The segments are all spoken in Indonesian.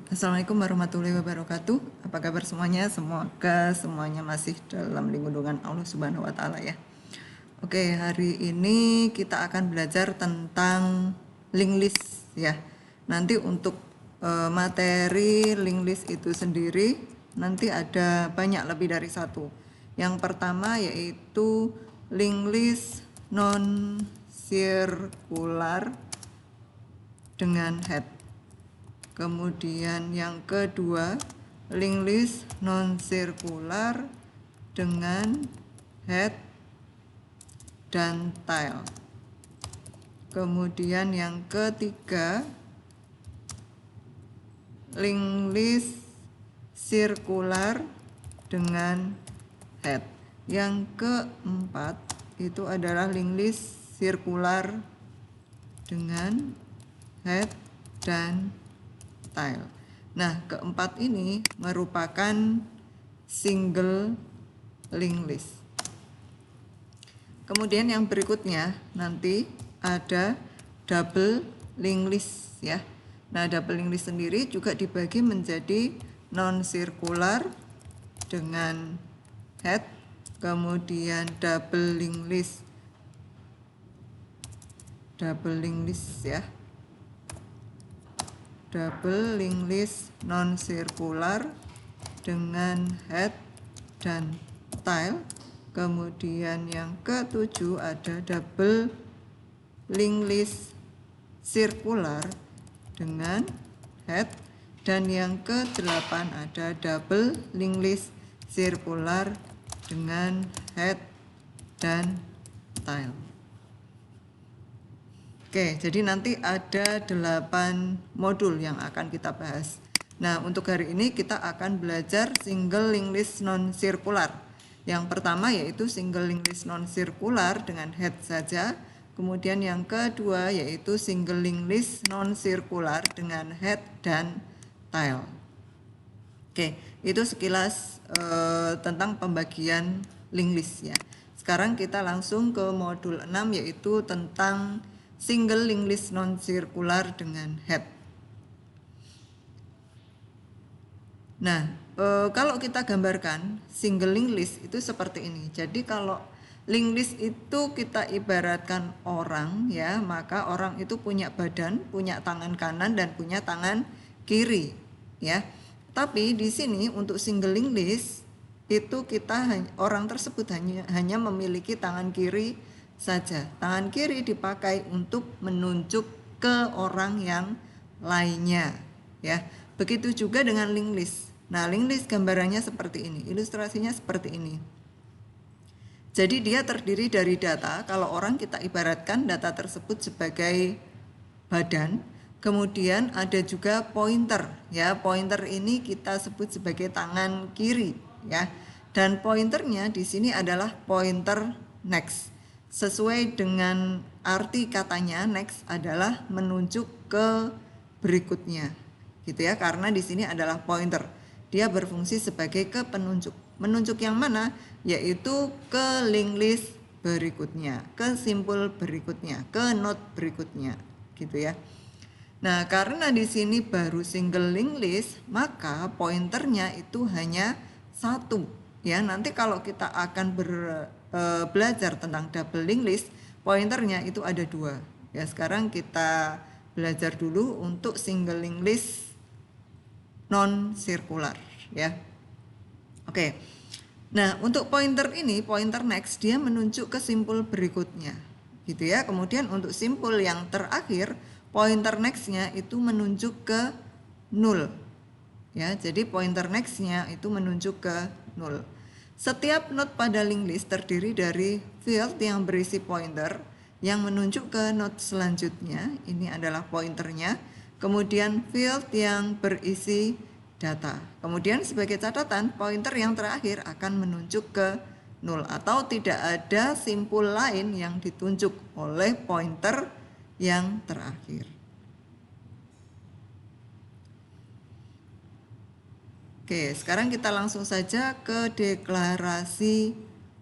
Assalamualaikum warahmatullahi wabarakatuh. Apa kabar semuanya? Semoga semuanya masih dalam lindungan Allah Subhanahu wa taala ya. Oke, hari ini kita akan belajar tentang link list ya. Nanti untuk materi link list itu sendiri nanti ada banyak, lebih dari satu. Yang pertama yaitu link list non sirkular dengan head. Kemudian yang kedua, link list non sirkular dengan head dan tail. Kemudian yang ketiga, link list sirkular dengan head. Yang keempat itu adalah link list sirkular dengan head dan tail. Nah, keempat ini merupakan single link list. Kemudian yang berikutnya nanti ada double link list ya. Nah, double link list sendiri juga dibagi menjadi non sirkular dengan head, kemudian double link list ya. Double link list non sirkular dengan head dan tail. Kemudian yang ketujuh ada double link list sirkular dengan head, dan yang kedelapan ada double link list sirkular dengan head dan tail. Oke, jadi nanti ada 8 modul yang akan kita bahas. Nah, untuk hari ini kita akan belajar single link list non sirkular. Yang pertama yaitu single link list non sirkular dengan head saja. Kemudian yang kedua yaitu single link list non sirkular dengan head dan tail. Oke, itu sekilas tentang pembagian link list ya. Sekarang kita langsung ke modul 6 yaitu tentang single link list non sirkular dengan head. Nah, kalau kita gambarkan single link list itu seperti ini. Jadi kalau link list itu kita ibaratkan orang ya, maka orang itu punya badan, punya tangan kanan dan punya tangan kiri ya. Tapi di sini untuk single link list itu orang tersebut hanya memiliki tangan kiri saja. Tangan kiri dipakai untuk menunjuk ke orang yang lainnya ya. Begitu juga dengan link list. Nah, link list gambarannya seperti ini, ilustrasinya seperti ini. Jadi dia terdiri dari data. Kalau orang kita ibaratkan data tersebut sebagai badan, kemudian ada juga pointer ya. Pointer ini kita sebut sebagai tangan kiri ya. Dan pointernya di sini adalah pointer next. Sesuai dengan arti katanya, next adalah menunjuk ke berikutnya gitu ya, karena di sini adalah pointer. Dia berfungsi sebagai penunjuk. Menunjuk yang mana? Yaitu ke link list berikutnya, ke simpul berikutnya, ke node berikutnya gitu ya. Nah, karena di sini baru single link list, maka pointernya itu hanya satu ya. Nanti kalau kita akan belajar tentang double link list, pointernya itu ada 2 ya. Sekarang kita belajar dulu untuk single link list non sirkular ya. Oke. Nah, untuk pointer ini, pointer next, dia menunjuk ke simpul berikutnya gitu ya. Kemudian untuk simpul yang terakhir, pointer nextnya itu menunjuk ke 0 ya. Jadi pointer nextnya itu menunjuk ke 0. Setiap node pada link list terdiri dari field yang berisi pointer yang menunjuk ke node selanjutnya, ini adalah pointernya. Kemudian field yang berisi data. Kemudian sebagai catatan, pointer yang terakhir akan menunjuk ke 0 atau tidak ada simpul lain yang ditunjuk oleh pointer yang terakhir. Oke, sekarang kita langsung saja ke deklarasi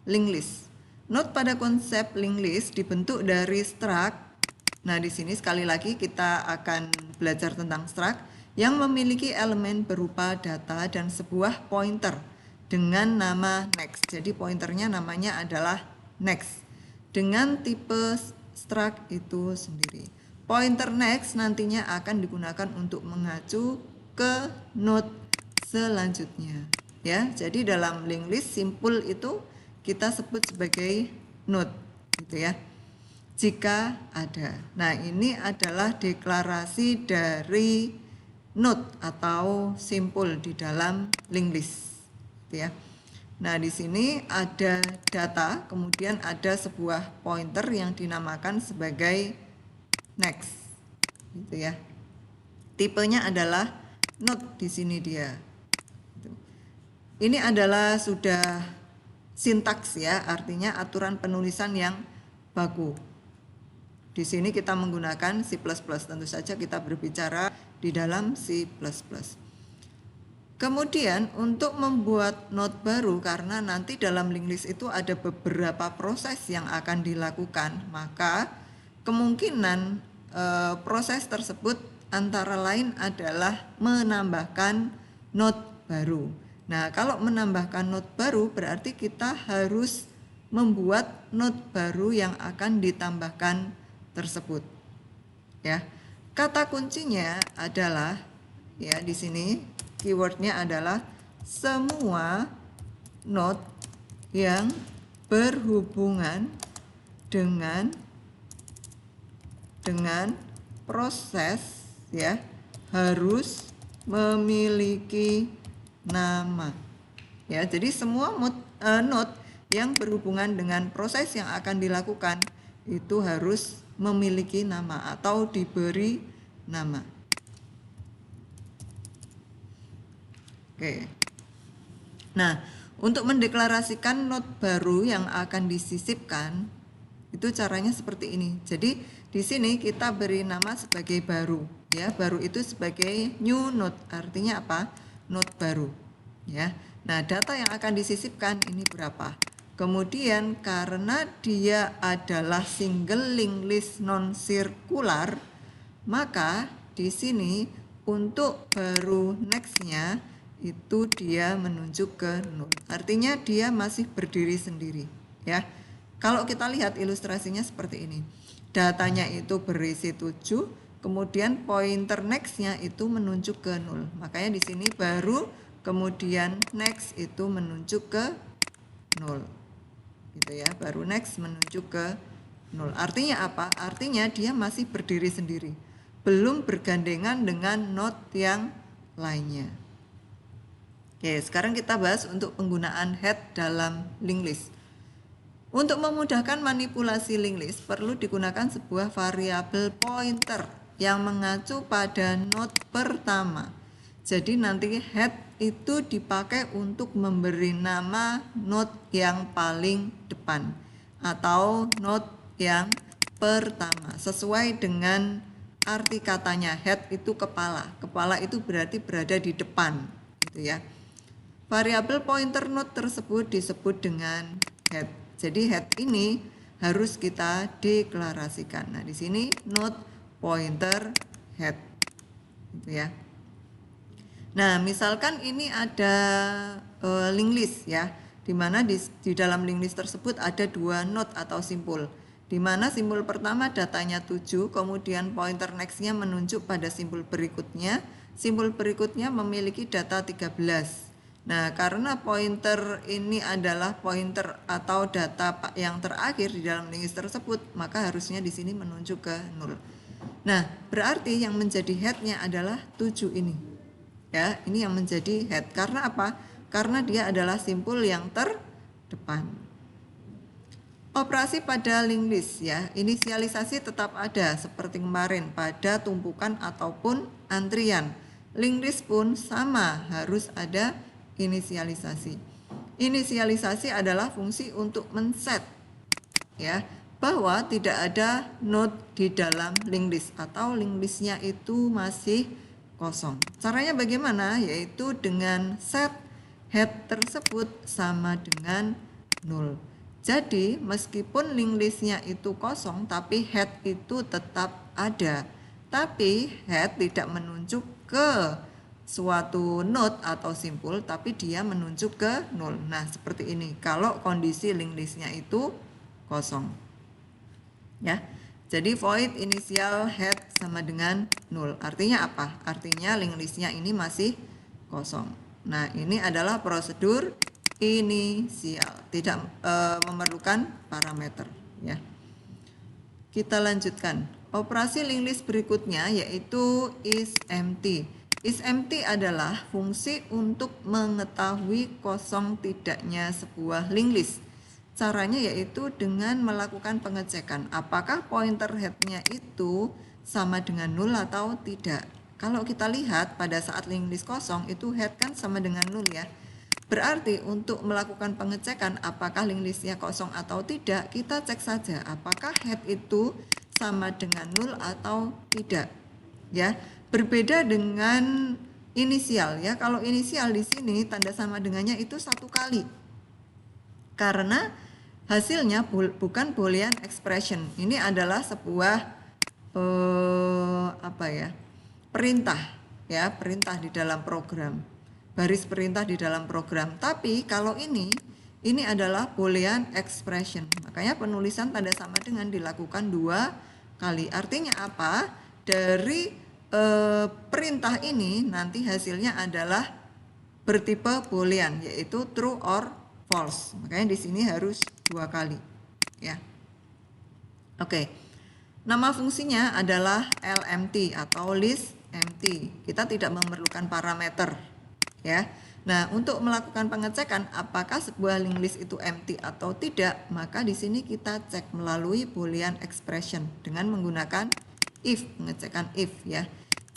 link list. Note pada konsep link list dibentuk dari struct. Nah, di sini sekali lagi kita akan belajar tentang struct. yang memiliki elemen berupa data dan sebuah pointer dengan nama next. Jadi pointernya namanya adalah next dengan tipe struct itu sendiri. Pointer next nantinya akan digunakan untuk mengacu ke node selanjutnya. Ya, jadi dalam linked list simpul itu kita sebut sebagai node, gitu ya. Jika ada. Nah, ini adalah deklarasi dari node atau simpul di dalam linked list, gitu ya. Nah, di sini ada data, kemudian ada sebuah pointer yang dinamakan sebagai next, gitu ya. Tipenya adalah node di sini dia. Ini adalah sudah sintaks ya, artinya aturan penulisan yang baku. Di sini kita menggunakan C++, tentu saja kita berbicara di dalam C++. Kemudian untuk membuat node baru, karena nanti dalam linked list itu ada beberapa proses yang akan dilakukan, maka kemungkinan proses tersebut antara lain adalah menambahkan node baru. Nah, kalau menambahkan node baru berarti kita harus membuat node baru yang akan ditambahkan tersebut. Ya. Kata kuncinya adalah ya di sini keywordnya adalah semua node yang berhubungan dengan proses ya harus memiliki nama. Ya, jadi semua node yang berhubungan dengan proses yang akan dilakukan itu harus memiliki nama atau diberi nama. Oke. Nah, untuk mendeklarasikan node baru yang akan disisipkan itu caranya seperti ini. Jadi di sini kita beri nama sebagai baru, ya. Baru itu sebagai new node, artinya apa? Node baru, ya. Nah, data yang akan disisipkan ini berapa? Kemudian karena dia adalah single linked list non sirkular, maka di sini untuk baru next-nya itu dia menunjuk ke nol. Artinya dia masih berdiri sendiri, ya. Kalau kita lihat ilustrasinya seperti ini. Datanya itu berisi 7, kemudian pointer next-nya itu menunjuk ke 0. Makanya di sini baru kemudian next itu menunjuk ke 0. Gitu ya, baru next menunjuk ke 0. Artinya apa? Artinya dia masih berdiri sendiri. Belum bergandengan dengan node yang lainnya. Oke, sekarang kita bahas untuk penggunaan head dalam linked list. Untuk memudahkan manipulasi linked list perlu digunakan sebuah variabel pointer yang mengacu pada node pertama. Jadi nanti head itu dipakai untuk memberi nama node yang paling depan atau node yang pertama. Sesuai dengan arti katanya, head itu kepala. Kepala itu berarti berada di depan, gitu ya. Variabel pointer node tersebut disebut dengan head. Jadi head ini harus kita deklarasikan. Nah, di sini node pointer head, gitu ya. Nah, misalkan ini ada linked list ya, di mana di dalam linked list tersebut ada dua node atau simpul, di mana simpul pertama datanya 7, kemudian pointer next-nya menunjuk pada simpul berikutnya. Simpul berikutnya memiliki data 13. Nah, karena pointer ini adalah pointer atau data yang terakhir di dalam linked list tersebut, maka harusnya di sini menunjuk ke 0. Nah, berarti yang menjadi head-nya adalah 7 ini. Ya, ini yang menjadi head. Karena apa? Karena dia adalah simpul yang terdepan. Operasi pada linked list ya, inisialisasi tetap ada seperti kemarin pada tumpukan ataupun antrian. Linked list pun sama, harus ada inisialisasi. Inisialisasi adalah fungsi untuk men-set ya bahwa tidak ada node di dalam linked list atau linked list-nya itu masih kosong. Caranya bagaimana? Yaitu dengan set head tersebut sama dengan 0. Jadi meskipun linked list-nya itu kosong tapi head itu tetap ada. Tapi head tidak menunjuk ke suatu node atau simpul, tapi dia menunjuk ke nol. Nah, seperti ini kalau kondisi linked listnya itu kosong. Ya. Jadi void initial head sama dengan 0. Artinya apa? Artinya linked listnya ini masih kosong. Nah, ini adalah prosedur inisial, tidak memerlukan parameter, ya. Kita lanjutkan. Operasi linked list berikutnya yaitu isEmpty. IsEmpty adalah fungsi untuk mengetahui kosong tidaknya sebuah linked list. Caranya yaitu dengan melakukan pengecekan apakah pointer headnya itu sama dengan 0 atau tidak. Kalau kita lihat pada saat linked list kosong itu head kan sama dengan 0 ya. Berarti untuk melakukan pengecekan apakah linked listnya kosong atau tidak, kita cek saja apakah head itu sama dengan 0 atau tidak. Ya, berbeda dengan inisial ya. Kalau inisial di sini tanda sama dengannya itu 1 kali. Karena hasilnya bukan boolean expression. Ini adalah sebuah perintah ya, perintah di dalam program. Baris perintah di dalam program. Tapi kalau ini adalah boolean expression. Makanya penulisan tanda sama dengan dilakukan 2 kali. Artinya apa? Dari perintah ini nanti hasilnya adalah bertipe boolean, yaitu true or false. Makanya di sini harus 2 kali, ya. Oke. Nama fungsinya adalah lempty atau list empty. Kita tidak memerlukan parameter, ya. Nah, untuk melakukan pengecekan apakah sebuah linked list itu empty atau tidak, maka di sini kita cek melalui boolean expression dengan menggunakan if, pengecekan if ya.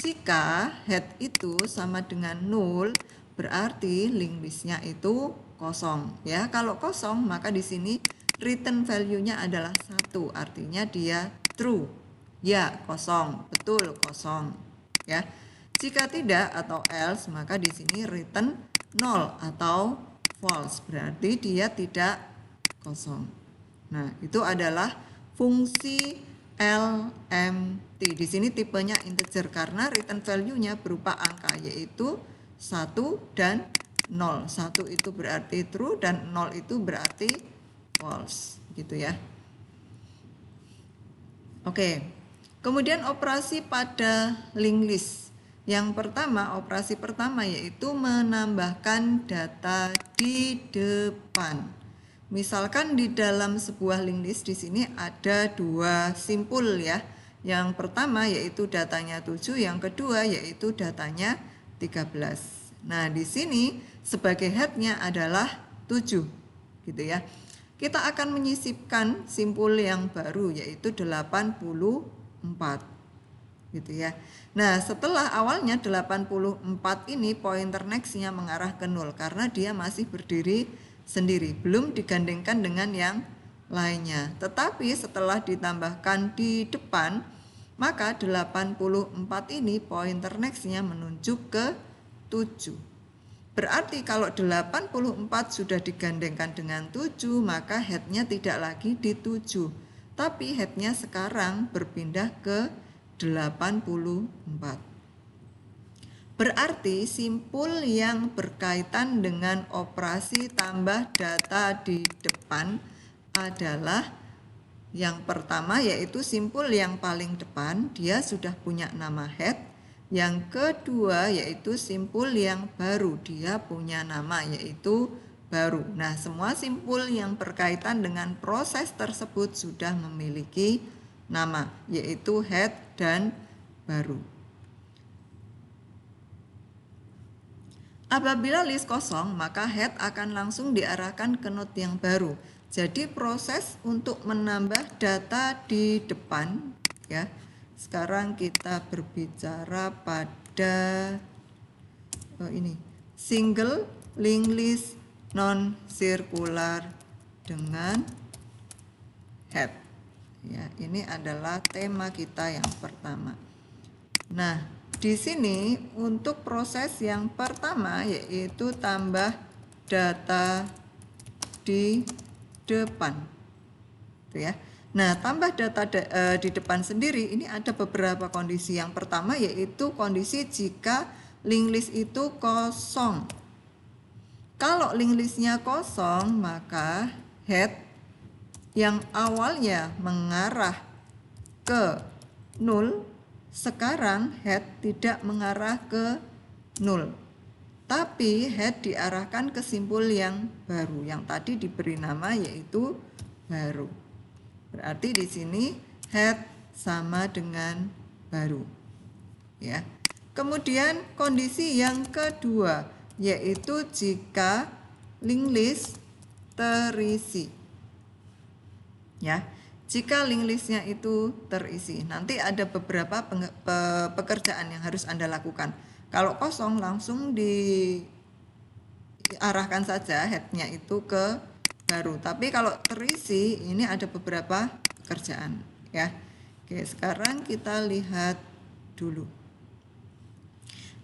Jika head itu sama dengan 0, berarti linked listnya itu kosong ya. Kalau kosong maka di sini return value-nya adalah 1, artinya dia true. Ya, kosong, betul kosong ya. Jika tidak atau else maka di sini return 0 atau false, berarti dia tidak kosong. Nah, itu adalah fungsi lempty. Di sini tipenya integer karena return value-nya berupa angka yaitu 1 dan 0. 1 itu berarti true dan 0 itu berarti false, gitu ya. Oke. Kemudian operasi pada linked list. Yang pertama, operasi pertama yaitu menambahkan data di depan. Misalkan di dalam sebuah linked list di sini ada 2 simpul ya. Yang pertama yaitu datanya 7, yang kedua yaitu datanya 13. Nah, di sini sebagai headnya adalah 7, gitu ya. Kita akan menyisipkan simpul yang baru yaitu 84, gitu ya. Nah, setelah awalnya 84 ini pointer next-nya mengarah ke 0 karena dia masih berdiri sendiri, belum digandengkan dengan yang lainnya. Tetapi setelah ditambahkan di depan, maka 84 ini pointer next-nya menunjuk ke 7. Berarti kalau 84 sudah digandengkan dengan 7, maka headnya tidak lagi di 7, tapi headnya sekarang berpindah ke 84. Berarti simpul yang berkaitan dengan operasi tambah data di depan adalah yang pertama yaitu simpul yang paling depan, dia sudah punya nama head. Yang kedua yaitu simpul yang baru, dia punya nama yaitu baru. Nah, semua simpul yang berkaitan dengan proses tersebut sudah memiliki nama yaitu head dan baru. Apabila list kosong, maka head akan langsung diarahkan ke node yang baru. Jadi proses untuk menambah data di depan ya. Sekarang kita berbicara pada ini single linked list non circular dengan head. Ya, ini adalah tema kita yang pertama. Nah, di sini untuk proses yang pertama yaitu tambah data di depan. Tuh ya. Nah, tambah data di depan sendiri, ini ada beberapa kondisi. Yang pertama yaitu kondisi jika linked list itu kosong. Kalau linked listnya kosong, maka head yang awalnya mengarah ke 0, sekarang head tidak mengarah ke 0. Tapi head diarahkan ke simpul yang baru, yang tadi diberi nama yaitu baru. Berarti di sini head sama dengan baru. Ya. Kemudian kondisi yang kedua yaitu jika linked list terisi. Ya. Jika linked listnya itu terisi, nanti ada beberapa pekerjaan yang harus Anda lakukan. Kalau kosong langsung diarahkan saja headnya itu ke baru. Tapi kalau terisi ini ada beberapa pekerjaan ya. Oke, sekarang kita lihat dulu.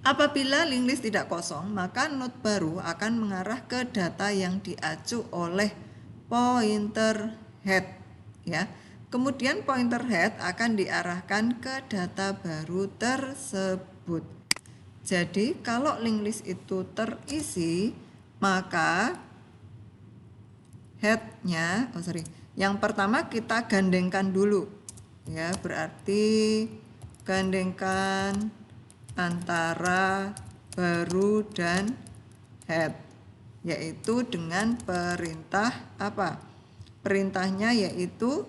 Apabila linked list tidak kosong, maka node baru akan mengarah ke data yang diacu oleh pointer head ya. Kemudian pointer head akan diarahkan ke data baru tersebut. Jadi kalau linked list itu terisi, maka headnya, yang pertama kita gandengkan dulu ya, berarti gandengkan antara baru dan head, yaitu dengan perintah apa? Perintahnya yaitu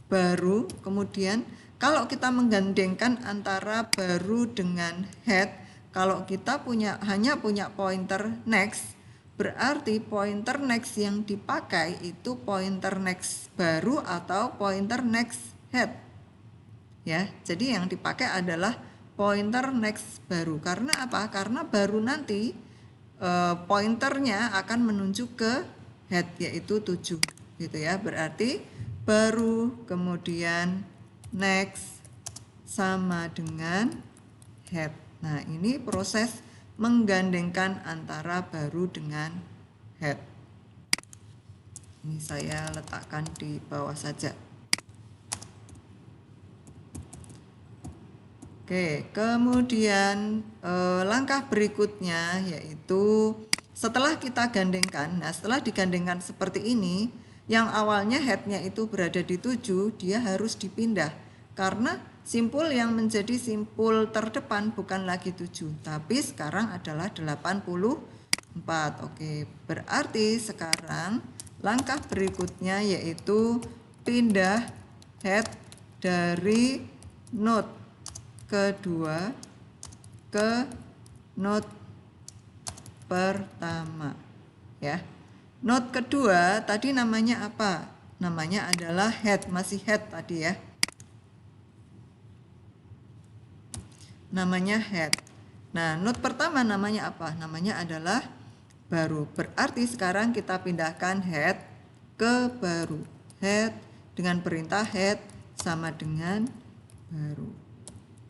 baru. Kemudian kalau kita menggandengkan antara baru dengan head, kalau kita hanya punya pointer next, berarti pointer next yang dipakai itu pointer next baru atau pointer next head. Ya, jadi yang dipakai adalah pointer next baru. Karena apa? Karena baru nanti pointernya akan menuju ke head yaitu 7 gitu ya. Berarti baru kemudian next sama dengan head. Nah, ini proses menggandengkan antara baru dengan head. Ini saya letakkan di bawah saja. Oke, kemudian langkah berikutnya yaitu setelah kita gandengkan, nah setelah digandengkan seperti ini, yang awalnya headnya itu berada di 7, dia harus dipindah. Karena simpul yang menjadi simpul terdepan bukan lagi 7, tapi sekarang adalah 84. Oke, berarti sekarang langkah berikutnya yaitu pindah head dari node kedua ke node pertama ya. Node kedua tadi namanya apa? Namanya adalah head, masih head tadi ya. Namanya head. Nah, node pertama namanya apa? Namanya adalah baru. Berarti sekarang kita pindahkan head ke baru. Head dengan perintah head sama dengan baru.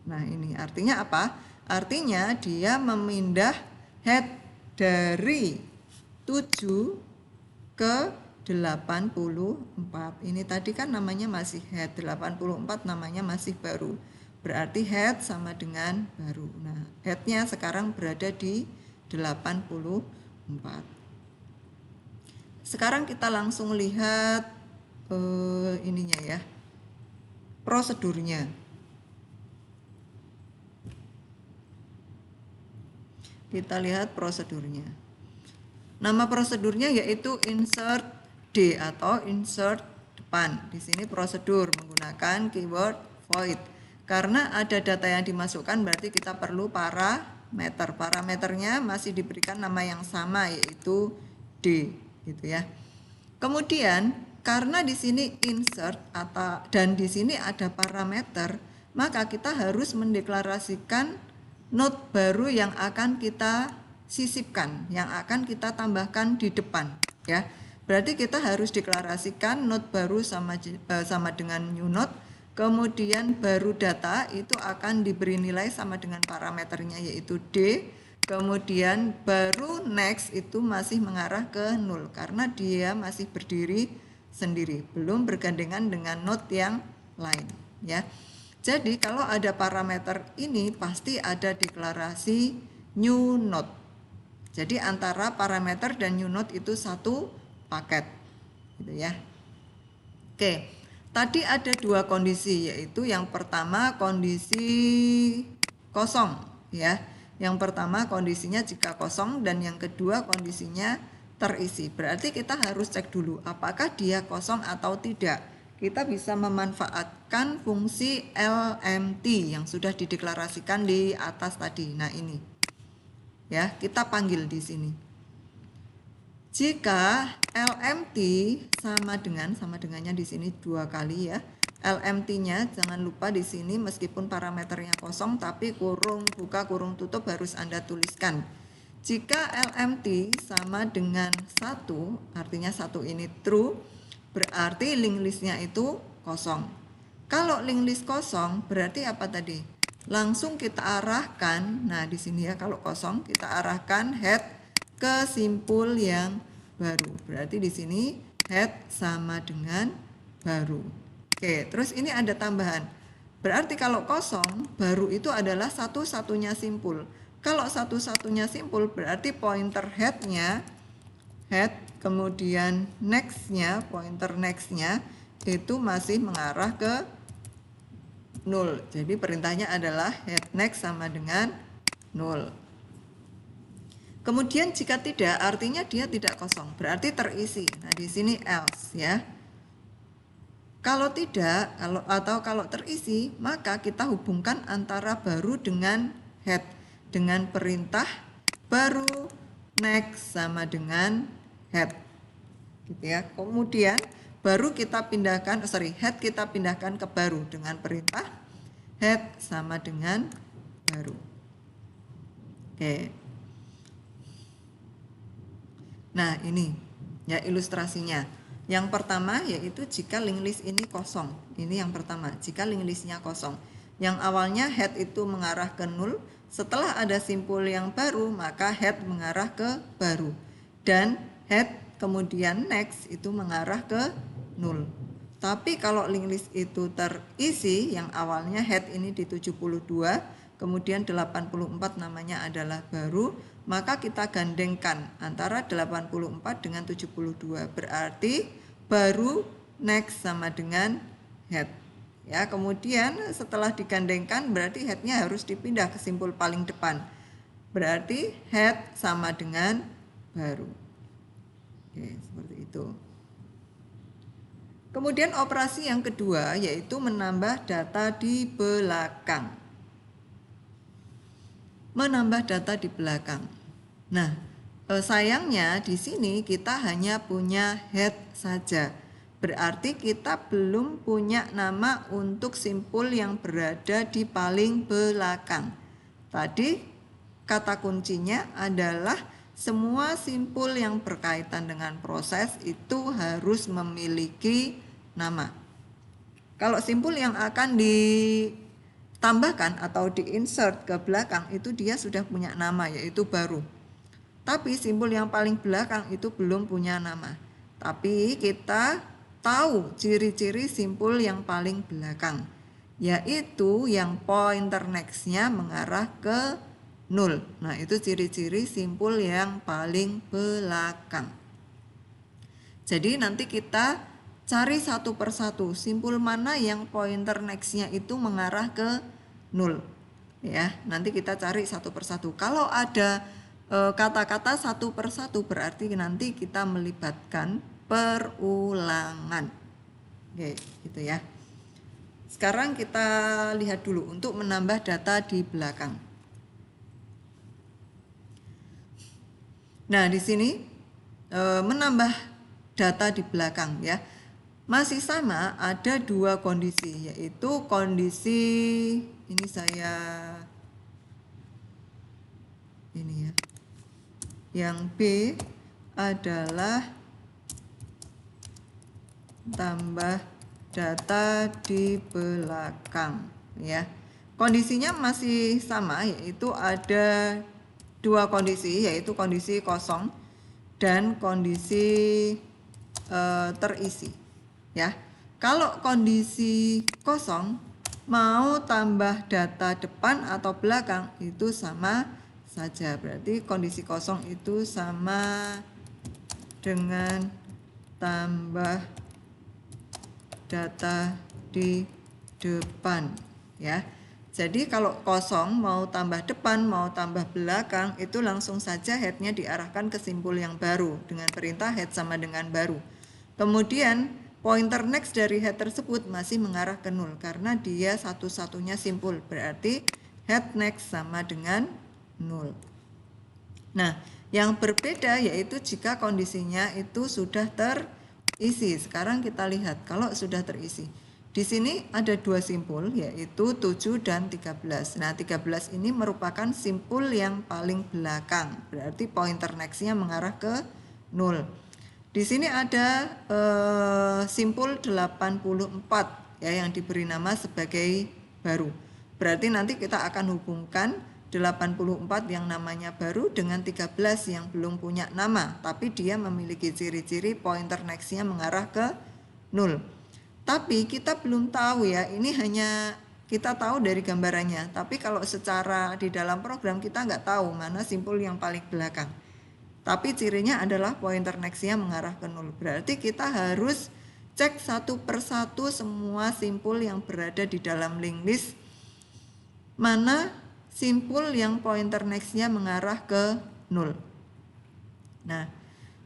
Nah, ini artinya apa? Artinya dia memindah head dari 7 ke 84. Ini tadi kan namanya masih head, 84 namanya masih baru. Berarti head sama dengan baru. Nah, headnya sekarang berada di 84. Sekarang kita langsung lihat ininya ya, prosedurnya. Kita lihat prosedurnya. Nama prosedurnya yaitu insert D atau insert depan. Di sini prosedur menggunakan keyword void. Karena ada data yang dimasukkan berarti kita perlu parameter. Parameternya masih diberikan nama yang sama yaitu D gitu ya. Kemudian karena di sini insert dan di sini ada parameter, maka kita harus mendeklarasikan node baru yang akan kita sisipkan, yang akan kita tambahkan di depan ya. Berarti kita harus deklarasikan node baru sama dengan new node. Kemudian baru data itu akan diberi nilai sama dengan parameternya yaitu D. Kemudian baru next itu masih mengarah ke 0 karena dia masih berdiri sendiri, belum bergandengan dengan node yang lain ya. Jadi kalau ada parameter ini pasti ada deklarasi new node. Jadi antara parameter dan new node itu satu paket gitu ya. Oke, tadi ada dua kondisi, yaitu yang pertama kondisi kosong ya. Yang pertama kondisinya jika kosong dan yang kedua kondisinya terisi. Berarti kita harus cek dulu apakah dia kosong atau tidak. Kita bisa memanfaatkan fungsi LMT yang sudah dideklarasikan di atas tadi. Nah, ini. Ya, kita panggil di sini. Jika LMT sama dengannya di sini 2 kali ya. LMT-nya jangan lupa di sini meskipun parameternya kosong tapi kurung buka kurung tutup harus Anda tuliskan. Jika LMT sama dengan 1, artinya 1 ini true, berarti link listnya itu kosong. Kalau link list kosong berarti apa tadi? Langsung kita arahkan, nah di sini ya kalau kosong kita arahkan head ke simpul yang baru. Berarti di sini head sama dengan baru. Oke, terus ini ada tambahan. Berarti kalau kosong, baru itu adalah satu-satunya simpul. Kalau satu-satunya simpul berarti pointer headnya, head, kemudian nextnya, pointer nextnya itu masih mengarah ke 0. Jadi perintahnya adalah head next sama dengan 0. Kemudian jika tidak, artinya dia tidak kosong, berarti terisi. Nah, di sini else ya. Kalau tidak, kalau terisi, maka kita hubungkan antara baru dengan head dengan perintah baru next sama dengan head. Gitu ya. Kemudian baru kita pindahkan, head kita pindahkan ke baru dengan perintah head sama dengan baru. Oke. Nah, ini ya ilustrasinya. Yang pertama yaitu jika link list ini kosong. Ini yang pertama, jika link listnya kosong. Yang awalnya head itu mengarah ke 0, setelah ada simpul yang baru maka head mengarah ke baru. Dan head kemudian next itu mengarah ke 0. Tapi kalau link list itu terisi, yang awalnya head ini di 72, kemudian 84 namanya adalah baru, maka kita gandengkan antara 84 dengan 72. Berarti baru next sama dengan head. Ya, kemudian setelah digandengkan berarti headnya harus dipindah ke simpul paling depan. Berarti head sama dengan baru. Oke, seperti itu. Kemudian operasi yang kedua yaitu menambah data di belakang. Menambah data di belakang. Nah, sayangnya di sini kita hanya punya head saja. Berarti kita belum punya nama untuk simpul yang berada di paling belakang. Tadi kata kuncinya adalah semua simpul yang berkaitan dengan proses itu harus memiliki nama. Kalau simpul yang akan ditambahkan atau diinsert ke belakang itu dia sudah punya nama yaitu baru. Tapi simpul yang paling belakang itu belum punya nama. Tapi kita tahu ciri-ciri simpul yang paling belakang, yaitu yang pointer next-nya mengarah ke 0. Nah, itu ciri-ciri simpul yang paling belakang. Jadi nanti kita cari satu persatu simpul mana yang pointer next-nya itu mengarah ke 0. Ya, nanti kita cari satu persatu. Kalau ada kata-kata satu persatu berarti nanti kita melibatkan perulangan. Oke, gitu ya. Sekarang kita lihat dulu untuk menambah data di belakang. Nah, di sini menambah data di belakang ya. Masih sama, ada dua kondisi, yaitu kondisi ini ya. Yang B adalah tambah data di belakang ya. Kondisinya masih sama, yaitu ada dua kondisi, yaitu kondisi kosong dan kondisi terisi. ya. Kalau kondisi kosong mau tambah data depan atau belakang itu sama saja. Berarti kondisi kosong itu sama dengan tambah data di depan, ya. Jadi kalau kosong mau tambah depan mau tambah belakang itu langsung saja headnya diarahkan ke simbol yang baru dengan perintah head sama dengan baru. Kemudian pointer next dari head tersebut masih mengarah ke 0 karena dia satu-satunya simbol, berarti head next sama dengan 0. Nah, yang berbeda yaitu jika kondisinya itu sudah terisi. Sekarang kita lihat kalau sudah terisi. Di sini ada dua simpul yaitu 7 dan 13. Nah, 13 ini merupakan simpul yang paling belakang. Berarti pointer next-nya mengarah ke 0. Di sini ada simpul 84 ya yang diberi nama sebagai baru. Berarti nanti kita akan hubungkan 84 yang namanya baru dengan 13 yang belum punya nama, tapi dia memiliki ciri-ciri pointer next-nya mengarah ke 0. Tapi kita belum tahu ya, ini hanya kita tahu dari gambarannya, tapi kalau secara di dalam program kita nggak tahu mana simpul yang paling belakang. Tapi cirinya adalah pointer next-nya mengarah ke 0. Berarti kita harus cek satu persatu semua simpul yang berada di dalam linked list, mana simpul yang pointer next-nya mengarah ke 0. Nah,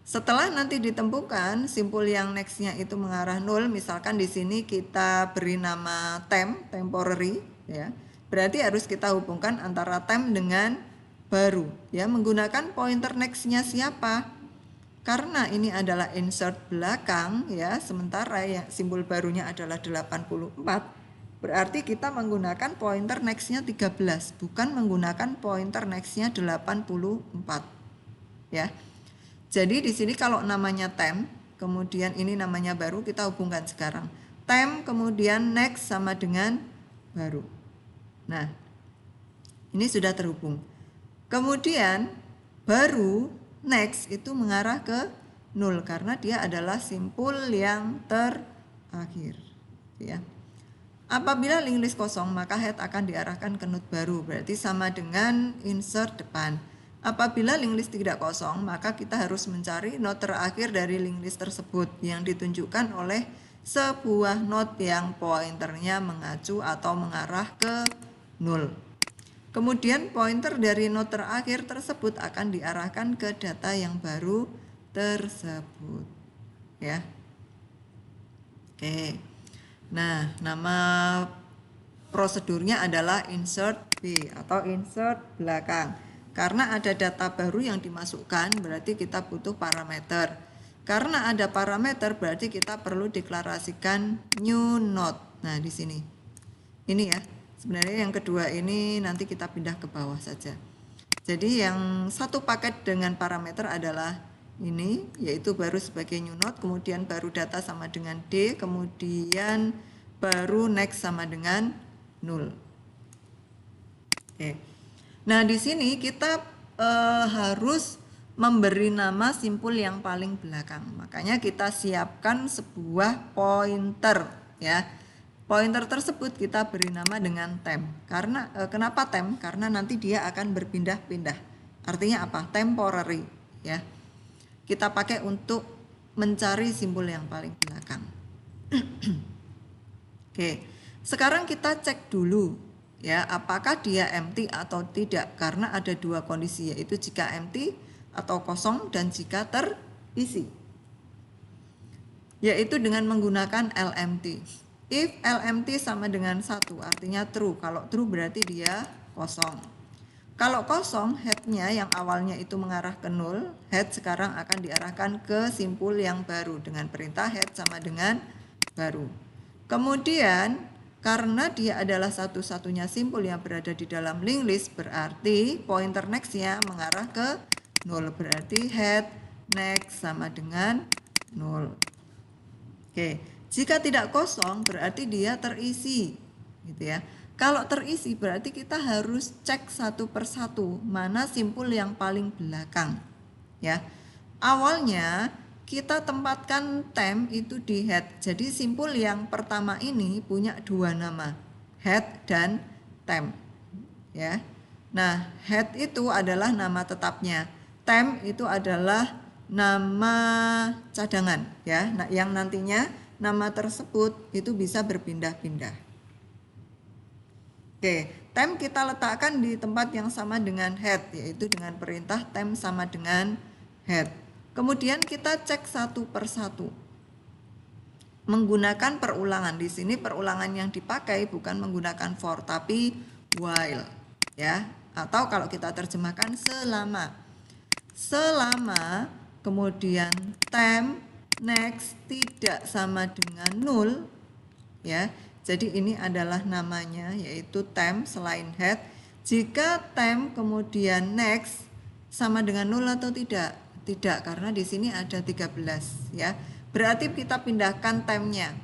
setelah nanti ditemukan simpul yang next-nya itu mengarah 0, misalkan di sini kita beri nama temporary ya. Berarti harus kita hubungkan antara temp dengan baru ya, menggunakan pointer next-nya siapa? Karena ini adalah insert belakang ya, sementara ya simbol barunya adalah 84. Berarti kita menggunakan pointer next-nya 13, bukan menggunakan pointer next-nya 84 ya. Jadi di sini kalau namanya temp, kemudian ini namanya baru, kita hubungkan sekarang. Temp kemudian next sama dengan baru. Nah, ini sudah terhubung. Kemudian baru next itu mengarah ke 0 karena dia adalah simpul yang terakhir ya. Apabila linked list kosong maka head akan diarahkan ke node baru, berarti sama dengan insert depan. Apabila linked list tidak kosong, maka kita harus mencari node terakhir dari linked list tersebut yang ditunjukkan oleh sebuah node yang pointernya mengacu atau mengarah ke 0. Kemudian pointer dari node terakhir tersebut akan diarahkan ke data yang baru tersebut. Ya. Oke. Nah, nama prosedurnya adalah insert B atau insert belakang. Karena ada data baru yang dimasukkan, berarti kita butuh parameter. Karena ada parameter, berarti kita perlu deklarasikan new node. Nah, di sini. Ini ya. Sebenarnya yang kedua ini nanti kita pindah ke bawah saja. Jadi yang satu paket dengan parameter adalah ini, yaitu baru sebagai new node, kemudian baru data sama dengan D, kemudian baru next sama dengan 0. Oke. Nah, di sini kita harus memberi nama simpul yang paling belakang. Makanya kita siapkan sebuah pointer ya. Pointer tersebut kita beri nama dengan temp. Karena kenapa temp? Karena nanti dia akan berpindah-pindah. Artinya apa? Temporary ya. Kita pakai untuk mencari simpul yang paling belakang. Oke. Sekarang kita cek dulu ya, apakah dia empty atau tidak, karena ada dua kondisi, yaitu jika empty atau kosong dan jika terisi, yaitu dengan menggunakan lempty. If lempty sama dengan 1 artinya true, kalau true berarti dia kosong. Kalau kosong, headnya yang awalnya itu mengarah ke 0, head sekarang akan diarahkan ke simpul yang baru dengan perintah head sama dengan baru. Kemudian karena dia adalah satu-satunya simpul yang berada di dalam linked list, berarti pointer next-nya mengarah ke 0. Berarti head next sama dengan 0. Oke, jika tidak kosong berarti dia terisi, gitu ya. Kalau terisi berarti kita harus cek satu persatu mana simpul yang paling belakang, ya. Awalnya kita tempatkan temp itu di head. Jadi simpul yang pertama ini punya dua nama, head dan temp. Ya. Nah, head itu adalah nama tetapnya. Temp itu adalah nama cadangan, ya. Nah, yang nantinya nama tersebut itu bisa berpindah-pindah. Oke, temp kita letakkan di tempat yang sama dengan head, yaitu dengan perintah temp sama dengan head. Kemudian kita cek satu per satu. Menggunakan perulangan. Di sini perulangan yang dipakai bukan menggunakan for tapi while, ya. Atau kalau kita terjemahkan selama. Selama kemudian temp next tidak sama dengan null, ya. Jadi ini adalah namanya yaitu temp selain head. Jika temp kemudian next sama dengan null atau tidak? Tidak, karena di sini ada 13, ya. Berarti kita pindahkan tempnya.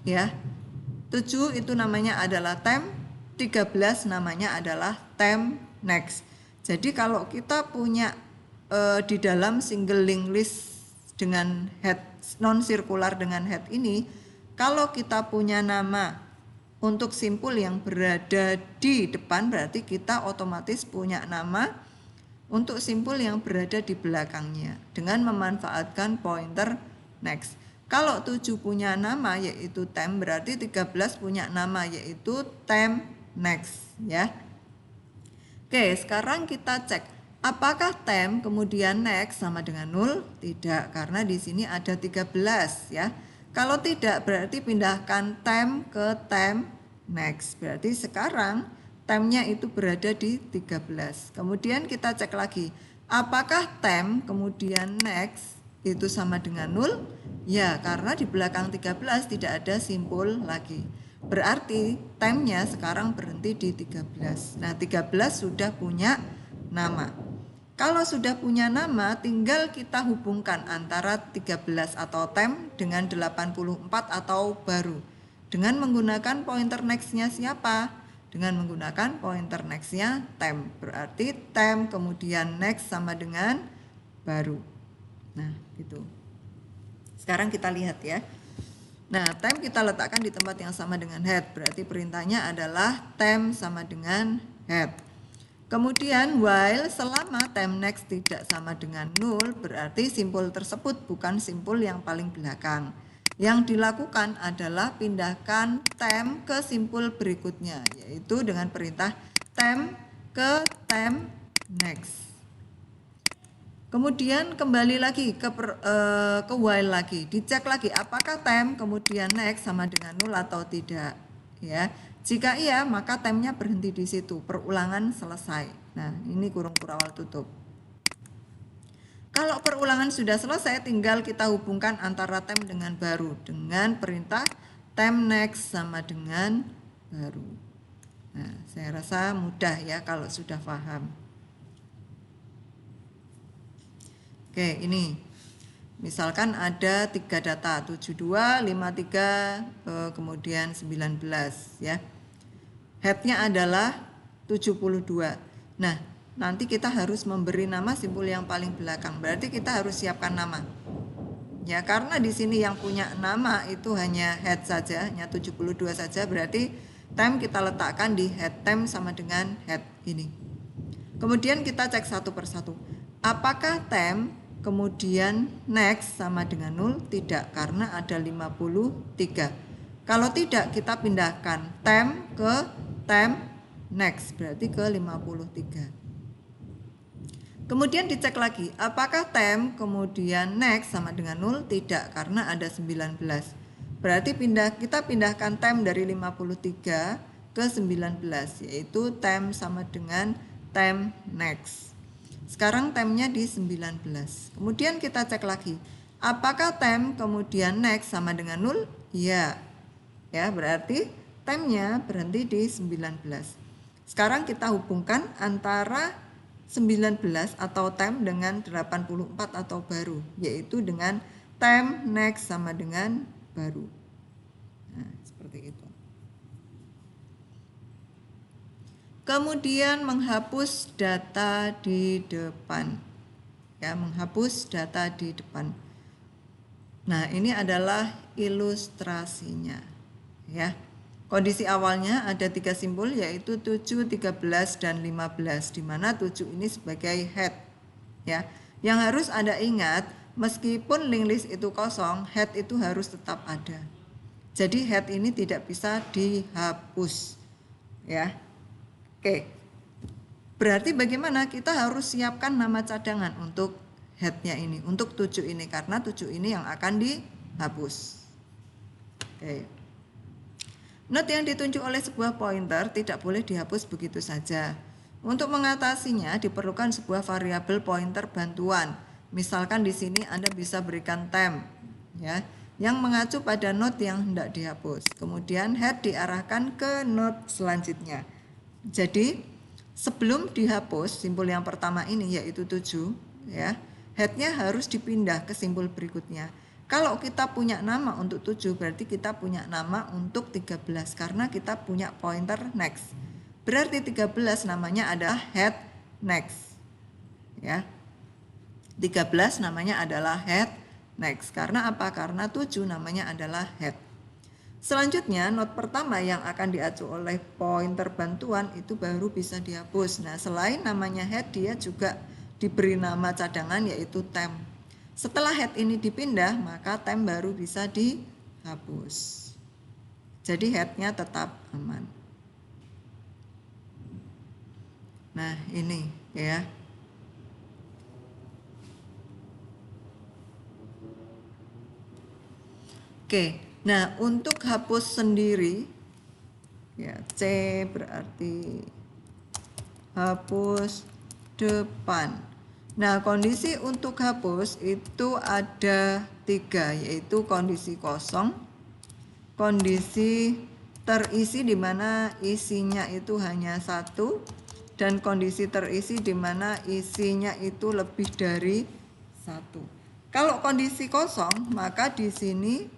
Ya. 7 itu namanya adalah temp, 13 namanya adalah temp next. Jadi kalau kita punya di dalam single linked list dengan head non sirkular dengan head ini, kalau kita punya nama untuk simpul yang berada di depan, berarti kita otomatis punya nama untuk simpul yang berada di belakangnya dengan memanfaatkan pointer next. Kalau 7 punya nama yaitu temp, berarti 13 punya nama yaitu temp next, ya. Oke, sekarang kita cek apakah temp kemudian next sama dengan null? Tidak, karena di sini ada 13, ya. Kalau tidak berarti pindahkan temp ke temp next. Berarti sekarang tempnya itu berada di 13. Kemudian kita cek lagi, apakah temp kemudian next itu sama dengan null? Ya, karena di belakang 13 tidak ada simpul lagi. Berarti tempnya sekarang berhenti di 13. Nah, 13 sudah punya nama. Kalau sudah punya nama, tinggal kita hubungkan antara 13 atau temp dengan 84 atau baru. Dengan menggunakan pointer next-nya siapa? Dengan menggunakan pointer next-nya temp. Berarti temp kemudian next sama dengan baru. Nah, gitu. Sekarang kita lihat ya. Nah, temp kita letakkan di tempat yang sama dengan head. Berarti perintahnya adalah temp sama dengan head. Kemudian while selama temp next tidak sama dengan null, berarti simpul tersebut bukan simpul yang paling belakang. Yang dilakukan adalah pindahkan temp ke simpul berikutnya, yaitu dengan perintah temp ke temp next. Kemudian kembali lagi ke while lagi, dicek lagi apakah temp kemudian next sama dengan null atau tidak, ya. Jika iya, maka tempnya berhenti di situ, perulangan selesai. Nah, ini kurung kurawal tutup. Kalau perulangan sudah selesai, tinggal kita hubungkan antara temp dengan baru dengan perintah temp next sama dengan baru. Nah, saya rasa mudah ya kalau sudah paham. Oke, ini misalkan ada 3 data 72, 53, kemudian 19 ya. Headnya adalah 72. Nah, nanti kita harus memberi nama simpul yang paling belakang. Berarti kita harus siapkan nama. Ya, karena di sini yang punya nama itu hanya head saja, hanya 72 saja. Berarti temp kita letakkan di head temp sama dengan head ini. Kemudian kita cek satu persatu. Apakah temp kemudian next sama dengan null? Tidak, karena ada 53. Kalau tidak, kita pindahkan temp ke temp next, berarti ke 53. Kemudian dicek lagi, apakah temp kemudian next sama dengan null? Tidak, karena ada 19. Berarti kita pindahkan temp dari 53 ke 19, yaitu temp sama dengan temp next. Sekarang tempnya di 19. Kemudian kita cek lagi, apakah temp kemudian next sama dengan null? Iya. Ya, berarti tempnya berhenti di 19. Sekarang kita hubungkan antara 19 atau temp dengan 84 atau baru, yaitu dengan temp next sama dengan baru. Nah, seperti itu. Kemudian menghapus data di depan. Ya, menghapus data di depan. Nah, ini adalah ilustrasinya, ya. Kondisi awalnya ada 3 simbol yaitu 7, 13, dan 15, di mana 7 ini sebagai head, ya. Yang harus Anda ingat, meskipun link list itu kosong, head itu harus tetap ada. Jadi head ini tidak bisa dihapus, ya. Oke. Berarti bagaimana? Kita harus siapkan nama cadangan untuk headnya ini, untuk 7 ini, karena 7 ini yang akan dihapus. Oke. Note yang ditunjuk oleh sebuah pointer tidak boleh dihapus begitu saja. Untuk mengatasinya diperlukan sebuah variabel pointer bantuan. Misalkan di sini Anda bisa berikan temp, ya, yang mengacu pada note yang hendak dihapus. Kemudian head diarahkan ke note selanjutnya. Jadi sebelum dihapus simbol yang pertama ini yaitu 7, ya, headnya harus dipindah ke simbol berikutnya. Kalau kita punya nama untuk 7 berarti kita punya nama untuk 13 karena kita punya pointer next. Berarti 13 namanya adalah head next, ya. 13 namanya adalah head next. Karena apa? Karena 7 namanya adalah head. Selanjutnya note pertama yang akan diacu oleh pointer bantuan itu baru bisa dihapus. Nah, selain namanya head, dia juga diberi nama cadangan yaitu temp. Setelah head ini dipindah, maka temp baru bisa dihapus. Jadi headnya tetap aman. Nah, ini ya. Oke, nah untuk hapus sendiri, ya C berarti hapus depan. Nah, kondisi untuk hapus itu ada 3, yaitu kondisi kosong, kondisi terisi di mana isinya itu hanya 1, dan kondisi terisi di mana isinya itu lebih dari 1. Kalau kondisi kosong, maka di sini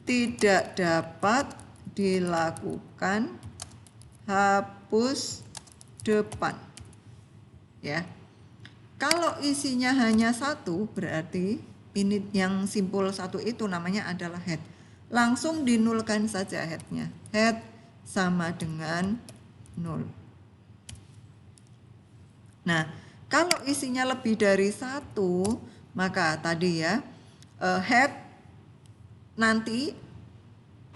tidak dapat dilakukan hapus depan, ya. Kalau isinya hanya 1 berarti ini yang simpul 1 itu namanya adalah head. Langsung dinulkan saja headnya. Head sama dengan 0. Nah, kalau isinya lebih dari 1 maka tadi ya head nanti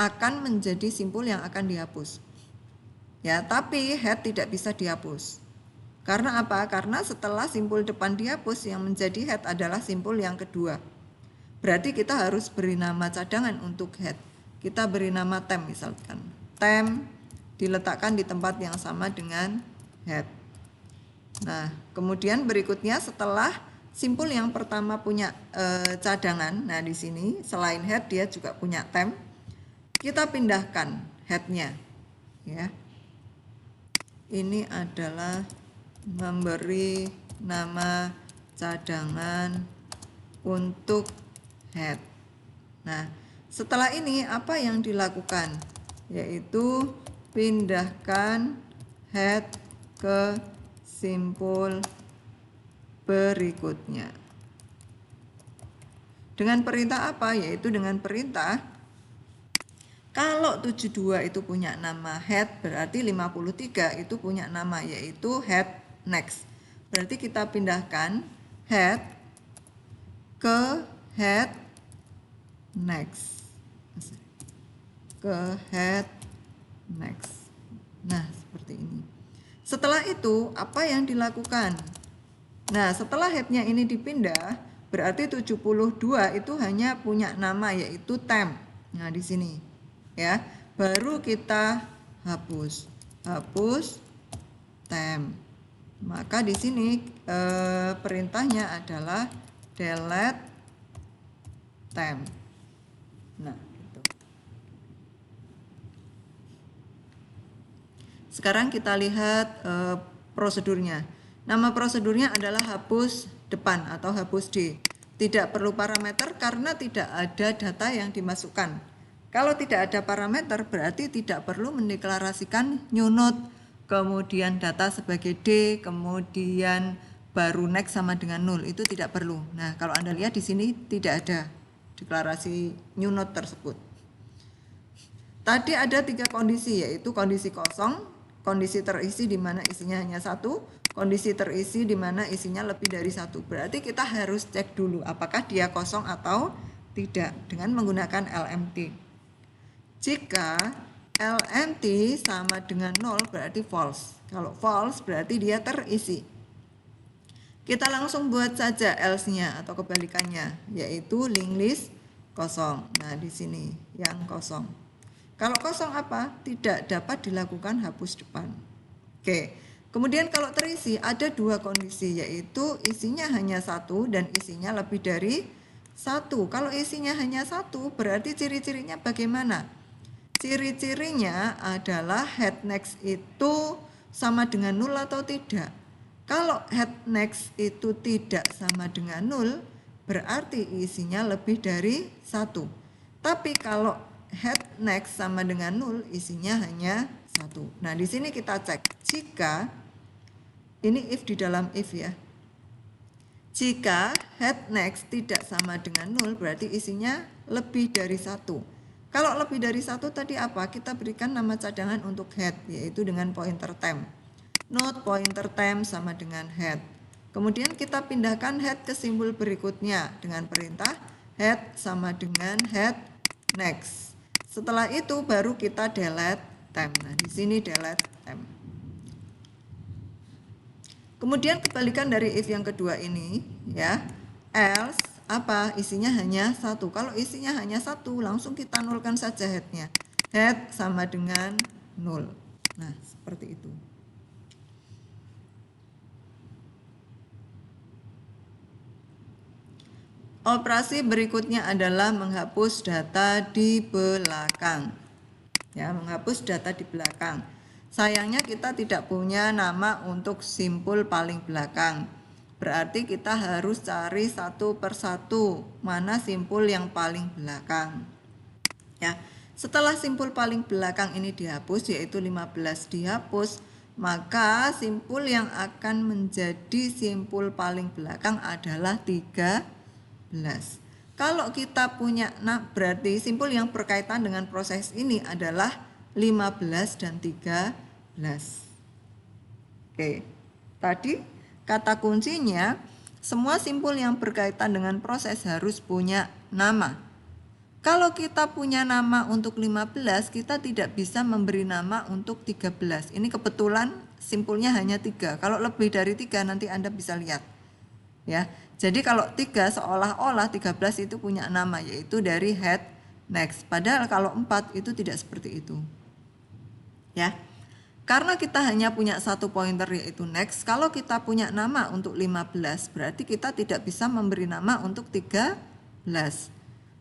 akan menjadi simpul yang akan dihapus. Ya, tapi head tidak bisa dihapus. Karena apa? Karena setelah simpul depan dihapus, yang menjadi head adalah simpul yang kedua. Berarti kita harus beri nama cadangan untuk head. Kita beri nama temp misalkan. Temp diletakkan di tempat yang sama dengan head. Nah, kemudian berikutnya setelah simpul yang pertama punya cadangan, nah di sini selain head dia juga punya temp. Kita pindahkan headnya, ya. Ini adalah memberi nama cadangan untuk head. Nah, setelah ini apa yang dilakukan? Yaitu pindahkan head ke simpul berikutnya. Dengan perintah apa? Yaitu dengan perintah kalau 72 itu punya nama head, berarti 53 itu punya nama yaitu head next. Berarti kita pindahkan head ke head next. Ke head next. Nah, seperti ini. Setelah itu, apa yang dilakukan? Nah, setelah headnya ini dipindah, berarti 72 itu hanya punya nama yaitu temp. Nah, di sini. Ya, baru kita hapus temp. Maka di sini perintahnya adalah delete temp. Nah, gitu. Sekarang kita lihat prosedurnya. Nama prosedurnya adalah hapus depan atau hapus D. Tidak perlu parameter karena tidak ada data yang dimasukkan. Kalau tidak ada parameter berarti tidak perlu mendeklarasikan new node, kemudian data sebagai D, kemudian baru next sama dengan 0, itu tidak perlu. Nah, kalau Anda lihat di sini tidak ada deklarasi new node tersebut. Tadi ada 3 kondisi, yaitu kondisi kosong, kondisi terisi di mana isinya hanya 1, kondisi terisi di mana isinya lebih dari 1. Berarti kita harus cek dulu apakah dia kosong atau tidak dengan menggunakan LMT. Jika LMT sama dengan 0 berarti false. Kalau false berarti dia terisi. Kita langsung buat saja else-nya atau kebalikannya, yaitu linked list kosong. Nah, di sini yang kosong. Kalau kosong apa? Tidak dapat dilakukan hapus depan. Oke. Kemudian kalau terisi ada 2 kondisi, yaitu isinya hanya 1 dan isinya lebih dari 1. Kalau isinya hanya 1 berarti ciri-cirinya bagaimana? Ciri-cirinya adalah head next itu sama dengan 0 atau tidak. Kalau head next itu tidak sama dengan 0 berarti isinya lebih dari 1. Tapi kalau head next sama dengan 0 isinya hanya 1. Nah, di sini kita cek jika ini if di dalam if ya. Jika head next tidak sama dengan 0 berarti isinya lebih dari 1. Kalau lebih dari 1 tadi apa? Kita berikan nama cadangan untuk head, yaitu dengan pointer temp. Node pointer temp sama dengan head. Kemudian kita pindahkan head ke simbol berikutnya dengan perintah head sama dengan head next. Setelah itu baru kita delete temp. Nah, di sini delete temp. Kemudian kebalikan dari if yang kedua ini ya. Else apa? Isinya hanya 1. Kalau isinya hanya 1 langsung kita nolkan saja headnya. Head sama dengan 0. Nah, seperti itu. Operasi berikutnya adalah menghapus data di belakang. Ya, menghapus data di belakang. Sayangnya kita tidak punya nama untuk simpul paling belakang. Berarti kita harus cari satu persatu mana simpul yang paling belakang. Ya, setelah simpul paling belakang ini dihapus, yaitu 15 dihapus, maka simpul yang akan menjadi simpul paling belakang adalah 13. Kalau kita punya, nah berarti simpul yang berkaitan dengan proses ini adalah 15 dan 13. Oke, tadi kata kuncinya semua simpul yang berkaitan dengan proses harus punya nama. Kalau kita punya nama untuk 15, kita tidak bisa memberi nama untuk 13. Ini kebetulan simpulnya hanya 3. Kalau lebih dari 3 nanti Anda bisa lihat. Ya. Jadi kalau 3 seolah-olah 13 itu punya nama, yaitu dari head next. Padahal kalau 4 itu tidak seperti itu. Ya. Karena kita hanya punya satu pointer yaitu next, kalau kita punya nama untuk 15 berarti kita tidak bisa memberi nama untuk 13.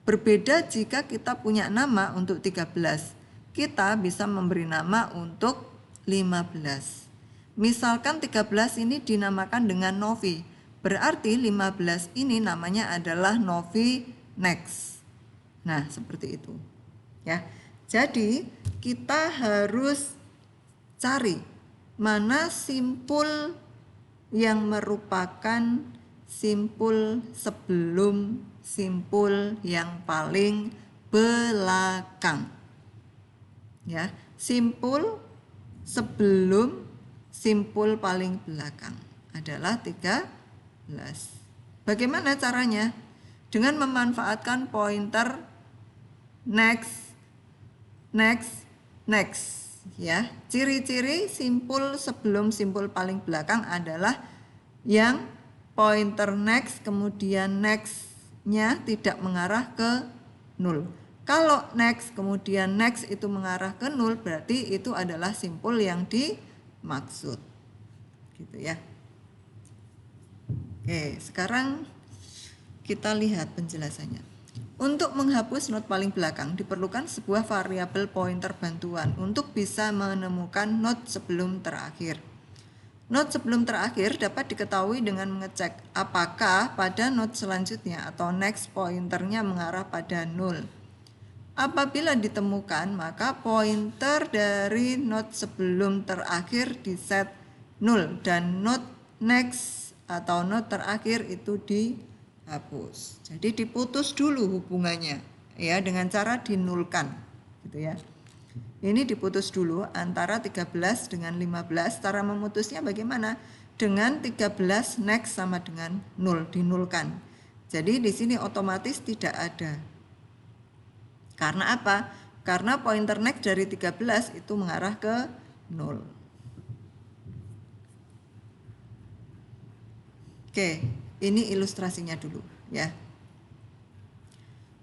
Berbeda jika kita punya nama untuk 13. Kita bisa memberi nama untuk 15. Misalkan 13 ini dinamakan dengan Novi. Berarti 15 ini namanya adalah Novi next. Nah, seperti itu. Ya. Jadi, kita harus cari mana simpul yang merupakan simpul sebelum simpul yang paling belakang. Ya, simpul sebelum simpul paling belakang adalah 13. Bagaimana caranya? Dengan memanfaatkan pointer next, next, next. Ya, ciri-ciri simpul sebelum simpul paling belakang adalah yang pointer next kemudian next-nya tidak mengarah ke 0. Kalau next kemudian next itu mengarah ke 0 berarti itu adalah simpul yang dimaksud. Gitu ya. Oke, sekarang kita lihat penjelasannya. Untuk menghapus node paling belakang diperlukan sebuah variabel pointer bantuan untuk bisa menemukan node sebelum terakhir. Node sebelum terakhir dapat diketahui dengan mengecek apakah pada node selanjutnya atau next pointernya mengarah pada 0. Apabila ditemukan, maka pointer dari node sebelum terakhir di set 0 dan node next atau not terakhir itu dihapus. Jadi diputus dulu hubungannya ya dengan cara dinulkan gitu ya. Ini diputus dulu antara 13 dengan 15. Cara memutusnya bagaimana? Dengan 13 next sama dengan 0, dinulkan. Jadi di sini otomatis tidak ada. Karena apa? Karena pointer next dari 13 itu mengarah ke 0. Oke, ini ilustrasinya dulu ya.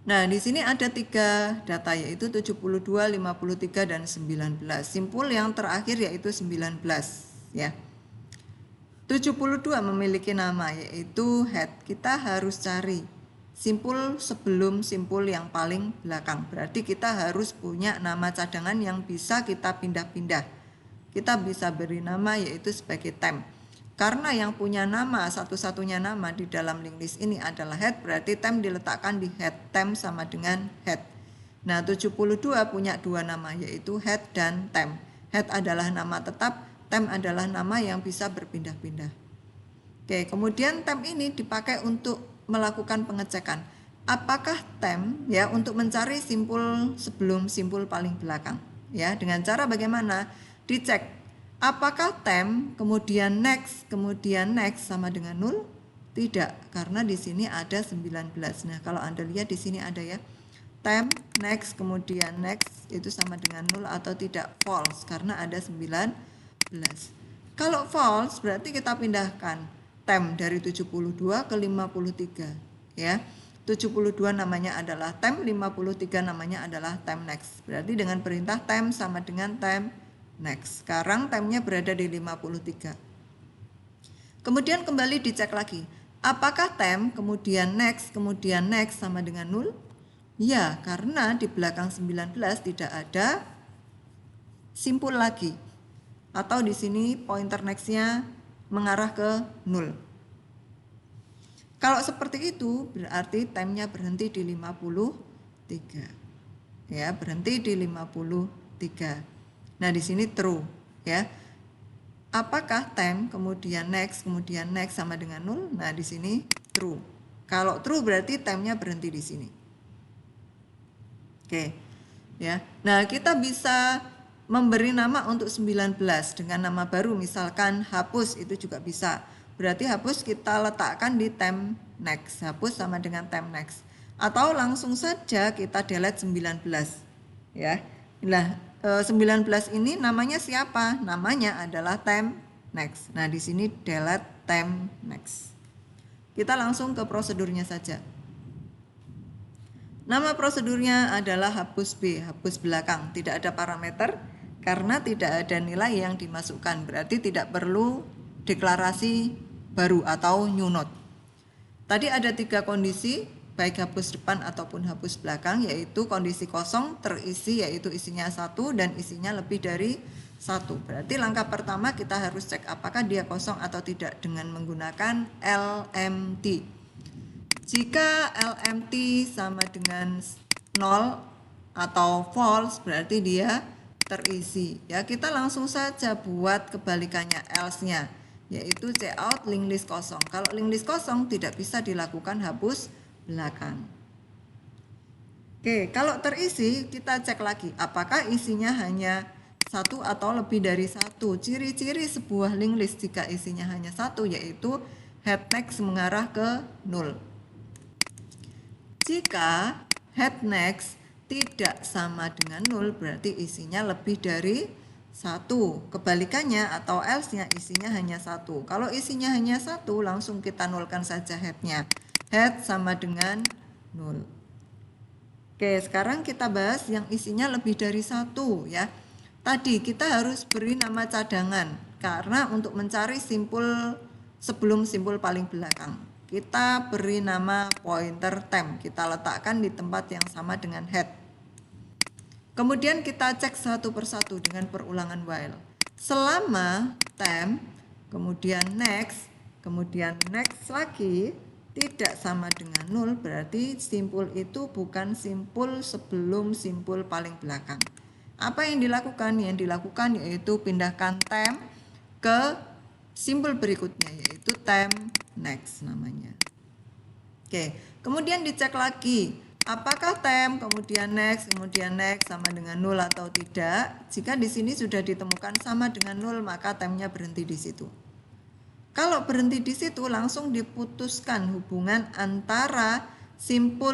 Nah, di sini ada 3 data yaitu 72, 53 dan 19. Simpul yang terakhir yaitu 19 ya. 72 memiliki nama yaitu head. Kita harus cari simpul sebelum simpul yang paling belakang. Berarti kita harus punya nama cadangan yang bisa kita pindah-pindah. Kita bisa beri nama yaitu sebagai temp. Karena yang punya nama, satu-satunya nama di dalam linked list ini adalah head, berarti temp diletakkan di head. Temp sama dengan head. Nah, 72 punya 2 nama yaitu head dan temp. Head adalah nama tetap, temp adalah nama yang bisa berpindah-pindah. Oke, kemudian temp ini dipakai untuk melakukan pengecekan. Apakah temp ya untuk mencari simpul sebelum simpul paling belakang? Ya, dengan cara bagaimana? Dicek apakah temp kemudian next sama dengan 0? Tidak, karena di sini ada 19. Nah, kalau Anda lihat di sini ada ya. Temp next kemudian next itu sama dengan 0 atau tidak, false karena ada 19. Kalau false berarti kita pindahkan temp dari 72 ke 53 ya. 72 namanya adalah temp, 53 namanya adalah temp next. Berarti dengan perintah temp sama dengan temp next. Sekarang tempnya berada di 53. Kemudian kembali dicek lagi. Apakah temp kemudian next sama dengan 0? Ya, karena di belakang 19 tidak ada simpul lagi. Atau di sini pointer next-nya mengarah ke 0. Kalau seperti itu berarti tempnya berhenti di 53. Ya, berhenti di 53. Nah, di sini true ya. Apakah temp kemudian next sama dengan 0? Nah, di sini true. Kalau true berarti tempnya berhenti di sini. Oke. Ya. Nah, kita bisa memberi nama untuk 19 dengan nama baru, misalkan hapus, itu juga bisa. Berarti hapus kita letakkan di temp next. Hapus sama dengan temp next. Atau langsung saja kita delete 19 ya. Nah, 19 ini namanya siapa? Namanya adalah temp next. Nah, di sini delete temp next. Kita langsung ke prosedurnya saja. Nama prosedurnya adalah hapus B, hapus belakang. Tidak ada parameter karena tidak ada nilai yang dimasukkan. Berarti tidak perlu deklarasi baru atau new note. Tadi ada 3 kondisi, baik hapus depan ataupun hapus belakang, yaitu kondisi kosong terisi yaitu isinya 1 dan isinya lebih dari 1. Berarti langkah pertama kita harus cek apakah dia kosong atau tidak dengan menggunakan LMT. Jika LMT sama dengan 0 atau false berarti dia terisi. Ya, kita langsung saja buat kebalikannya else-nya, yaitu cout linked list kosong. Kalau linked list kosong tidak bisa dilakukan hapus belakang. Oke, kalau terisi kita cek lagi apakah isinya hanya 1 atau lebih dari 1. Ciri-ciri sebuah linked list jika isinya hanya 1 yaitu head next mengarah ke 0. Jika head next tidak sama dengan 0 berarti isinya lebih dari 1. Kebalikannya atau else-nya isinya hanya 1. Kalau isinya hanya 1 langsung kita nolkan saja head-nya. Head sama dengan 0. Oke, sekarang kita bahas yang isinya lebih dari 1 ya. Tadi kita harus beri nama cadangan karena untuk mencari simpul sebelum simpul paling belakang. Kita beri nama pointer temp, kita letakkan di tempat yang sama dengan head. Kemudian kita cek satu persatu dengan perulangan while. Selama temp, kemudian next lagi tidak sama dengan 0, berarti simpul itu bukan simpul sebelum simpul paling belakang. Apa yang dilakukan? Yang dilakukan yaitu pindahkan temp ke simpul berikutnya yaitu temp next namanya. Oke, kemudian dicek lagi apakah tem kemudian next sama dengan 0 atau tidak. Jika di sini sudah ditemukan sama dengan 0, maka temnya berhenti di situ. Kalau berhenti di situ langsung diputuskan hubungan antara simpul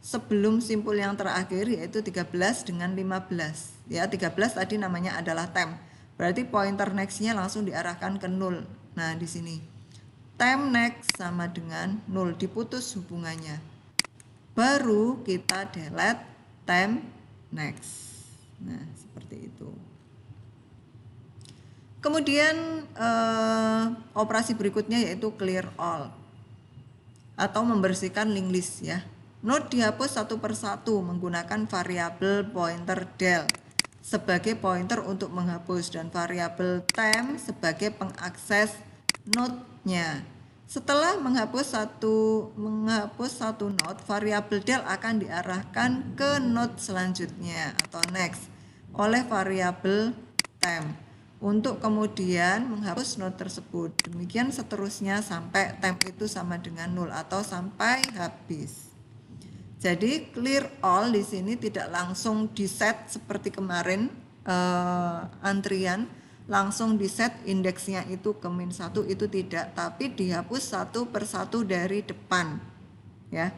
sebelum simpul yang terakhir yaitu 13 dengan 15. Ya, 13 tadi namanya adalah tem. Berarti pointer next-nya langsung diarahkan ke 0. Nah, di sini tem next sama dengan 0, diputus hubungannya. Baru kita delete tem next. Nah, seperti itu. Kemudian operasi berikutnya yaitu clear all atau membersihkan linked list ya. Node dihapus satu persatu menggunakan variabel pointer del sebagai pointer untuk menghapus dan variabel tem sebagai pengakses node-nya. Setelah menghapus satu node, variabel del akan diarahkan ke node selanjutnya atau next oleh variabel tem untuk kemudian menghapus node tersebut. Demikian seterusnya sampai tem itu sama dengan 0 atau sampai habis. Jadi clear all di sini tidak langsung di set seperti kemarin antrian langsung di set indeksnya itu ke -1, itu tidak, tapi dihapus satu persatu dari depan ya.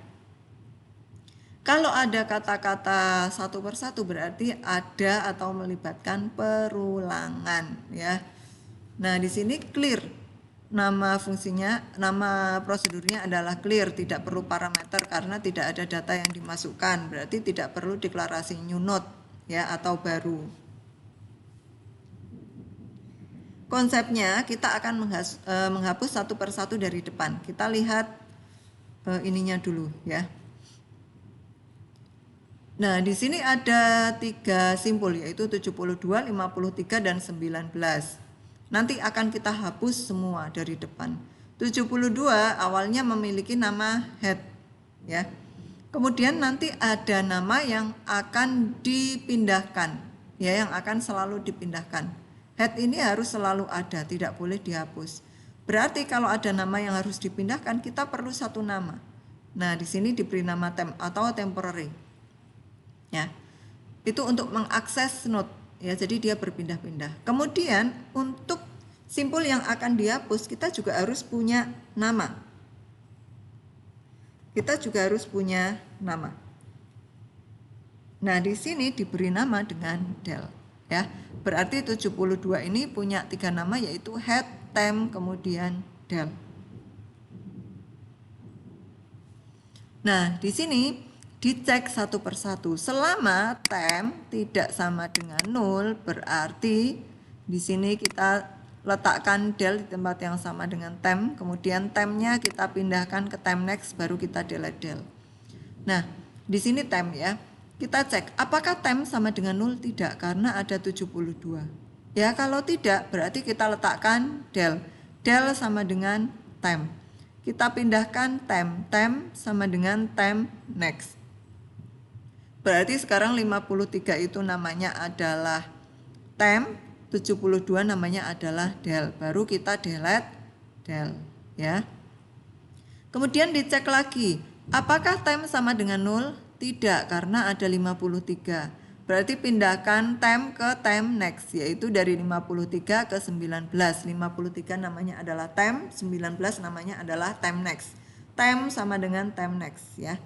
Kalau ada kata-kata satu persatu berarti ada atau melibatkan perulangan ya. Nah, di sini clear. Nama prosedurnya adalah clear, tidak perlu parameter karena tidak ada data yang dimasukkan. Berarti tidak perlu deklarasi new node ya atau baru. Konsepnya kita akan menghapus satu persatu dari depan. Kita lihat ininya dulu ya. Nah, di sini ada 3 simpul yaitu 72, 53 dan 19. Nanti akan kita hapus semua dari depan. 72 awalnya memiliki nama head ya. Kemudian nanti ada nama yang akan dipindahkan ya, yang akan selalu dipindahkan. Head ini harus selalu ada, tidak boleh dihapus. Berarti kalau ada nama yang harus dipindahkan, kita perlu satu nama. Nah, di sini diberi nama tem atau temporary. Ya. Itu untuk mengakses node ya, jadi dia berpindah-pindah. Kemudian untuk simpul yang akan dihapus kita juga harus punya nama. Kita juga harus punya nama. Nah, di sini diberi nama dengan del ya. Berarti 72 ini punya 3 nama yaitu head, tem, kemudian del. Nah, di sini dicek satu persatu. Selama tem tidak sama dengan 0, berarti di sini kita letakkan del di tempat yang sama dengan tem, kemudian temnya kita pindahkan ke tem next, baru kita delete del. Nah, di sini tem ya. Kita cek apakah tem sama dengan 0? Tidak, karena ada 72. Ya, kalau tidak berarti kita letakkan del. Del sama dengan tem. Kita pindahkan tem sama dengan tem next. Berarti sekarang 53 itu namanya adalah tem, 72 namanya adalah del. Baru kita delete del ya. Kemudian dicek lagi, apakah tem sama dengan 0? Tidak, karena ada 53. Berarti pindahkan tem ke tem next, yaitu dari 53 ke 19. 53 namanya adalah tem, 19 namanya adalah tem next. Tem sama dengan tem next ya.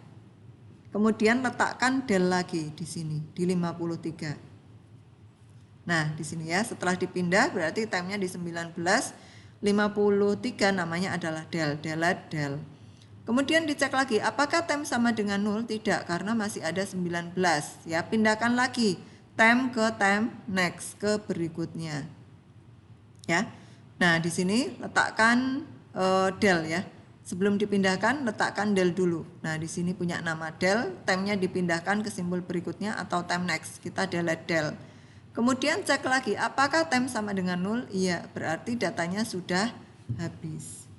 Kemudian letakkan del lagi di sini di 53. Nah, di sini ya, setelah dipindah berarti temnya di 19, 53 namanya adalah del, delete del. Kemudian dicek lagi, apakah tem sama dengan 0? Tidak, karena masih ada 19. Ya, pindahkan lagi tem ke tem next, ke berikutnya. Ya. Nah, di sini letakkan del ya. Sebelum dipindahkan, letakkan del dulu. Nah, di sini punya nama del, temnya dipindahkan ke simbol berikutnya atau tem next. Kita delete del. Kemudian cek lagi, apakah tem sama dengan 0? Iya, berarti datanya sudah habis.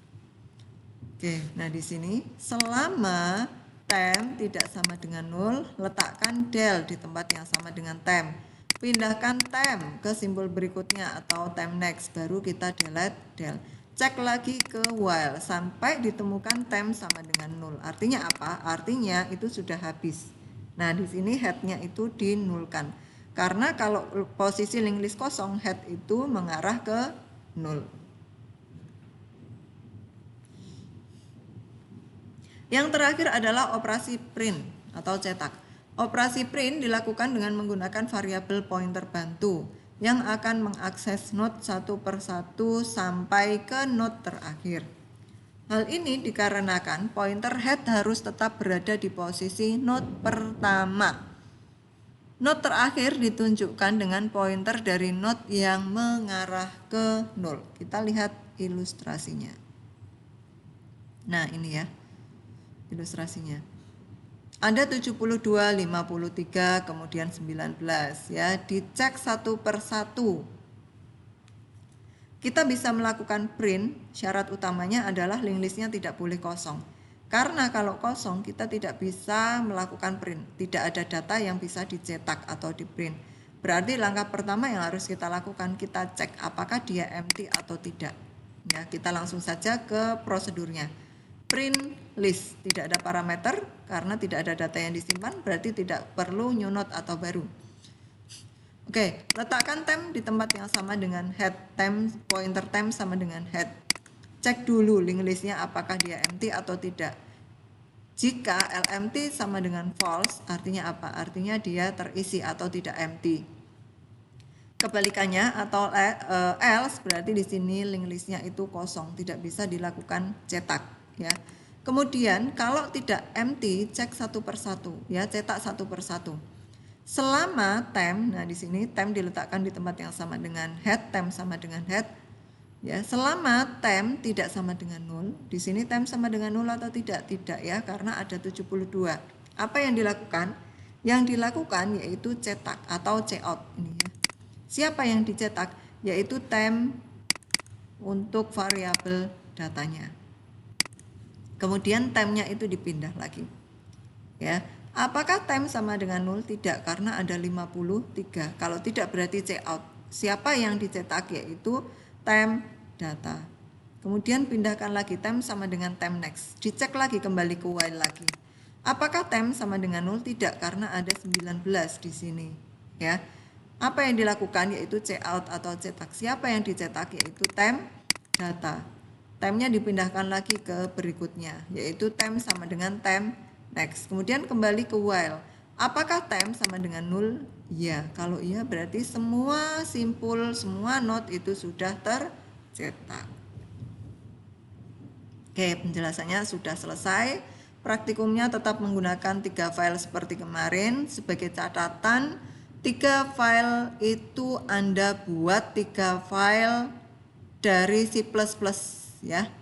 Oke, nah di sini selama tem tidak sama dengan 0, letakkan del di tempat yang sama dengan tem. Pindahkan tem ke simbol berikutnya atau tem next, baru kita delete del. cek lagi ke while sampai ditemukan temp sama dengan 0. Artinya apa? Artinya itu sudah habis. Nah, di sini headnya itu dinulkan. Karena kalau posisi linked list kosong, head itu mengarah ke 0. Yang terakhir adalah operasi print atau cetak. Operasi print dilakukan dengan menggunakan variabel pointer bantu yang akan mengakses node satu per satu sampai ke node terakhir. Hal ini dikarenakan pointer head harus tetap berada di posisi node pertama. Node terakhir ditunjukkan dengan pointer dari node yang mengarah ke 0. Kita lihat ilustrasinya. Nah, ini ya ilustrasinya. Ada 72, 53, kemudian 19 ya, dicek satu per satu. Kita bisa melakukan print, syarat utamanya adalah linked listnya tidak boleh kosong. Karena kalau kosong kita tidak bisa melakukan print, tidak ada data yang bisa dicetak atau di print. Berarti langkah pertama yang harus kita lakukan, kita cek apakah dia empty atau tidak. Ya, kita langsung saja ke prosedurnya. Print list, tidak ada parameter karena tidak ada data yang disimpan, berarti tidak perlu new node atau baru. Oke, letakkan temp di tempat yang sama dengan head. Temp, pointer temp sama dengan head. Cek dulu linked listnya apakah dia empty atau tidak. Jika lempty sama dengan false, artinya apa? Artinya dia terisi atau tidak empty. Kebalikannya atau else, berarti di sini linked listnya itu kosong, tidak bisa dilakukan cetak. Ya, kemudian kalau tidak empty, cek satu per satu, ya, cetak satu per satu. Selama temp, nah di sini temp diletakkan di tempat yang sama dengan head, temp sama dengan head, ya. Selama temp tidak sama dengan 0, di sini temp sama dengan 0 atau tidak? Tidak ya, karena ada 72. Apa yang dilakukan? Yang dilakukan yaitu cetak atau cout ini ya. Siapa yang dicetak? Yaitu temp untuk variabel datanya. Kemudian tempnya itu dipindah lagi. Ya. Apakah temp sama dengan 0? Tidak, karena ada 53. Kalau tidak berarti cout. Siapa yang dicetak? Yaitu temp data. Kemudian pindahkan lagi temp sama dengan temp next. Dicek lagi kembali ke while lagi. Apakah temp sama dengan 0? Tidak, karena ada 19 di sini. Ya. Apa yang dilakukan? Yaitu cout atau cetak. Siapa yang dicetak? Yaitu temp data. Tempnya dipindahkan lagi ke berikutnya, yaitu temp sama dengan temp next. Kemudian kembali ke while. Apakah temp sama dengan 0? Ya, kalau iya berarti semua simpul, semua node itu sudah tercetak. Oke, penjelasannya sudah selesai. Praktikumnya tetap menggunakan 3 file seperti kemarin. Sebagai catatan, 3 file itu Anda buat 3 file dari C++. Ya,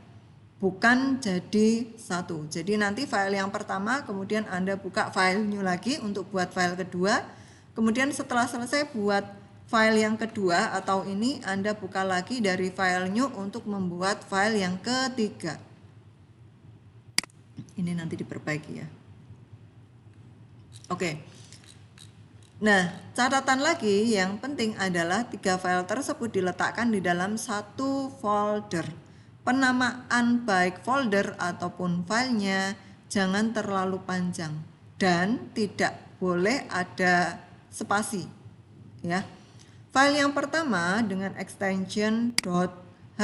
bukan jadi satu. Jadi nanti file yang pertama kemudian Anda buka file new lagi untuk buat file kedua. Kemudian setelah selesai buat file yang kedua atau ini Anda buka lagi dari file new untuk membuat file yang ketiga. Ini nanti diperbaiki ya. Oke. Nah, catatan lagi yang penting adalah 3 file tersebut diletakkan di dalam satu folder. Penamaan baik folder ataupun filenya jangan terlalu panjang dan tidak boleh ada spasi ya. File yang pertama dengan extension .h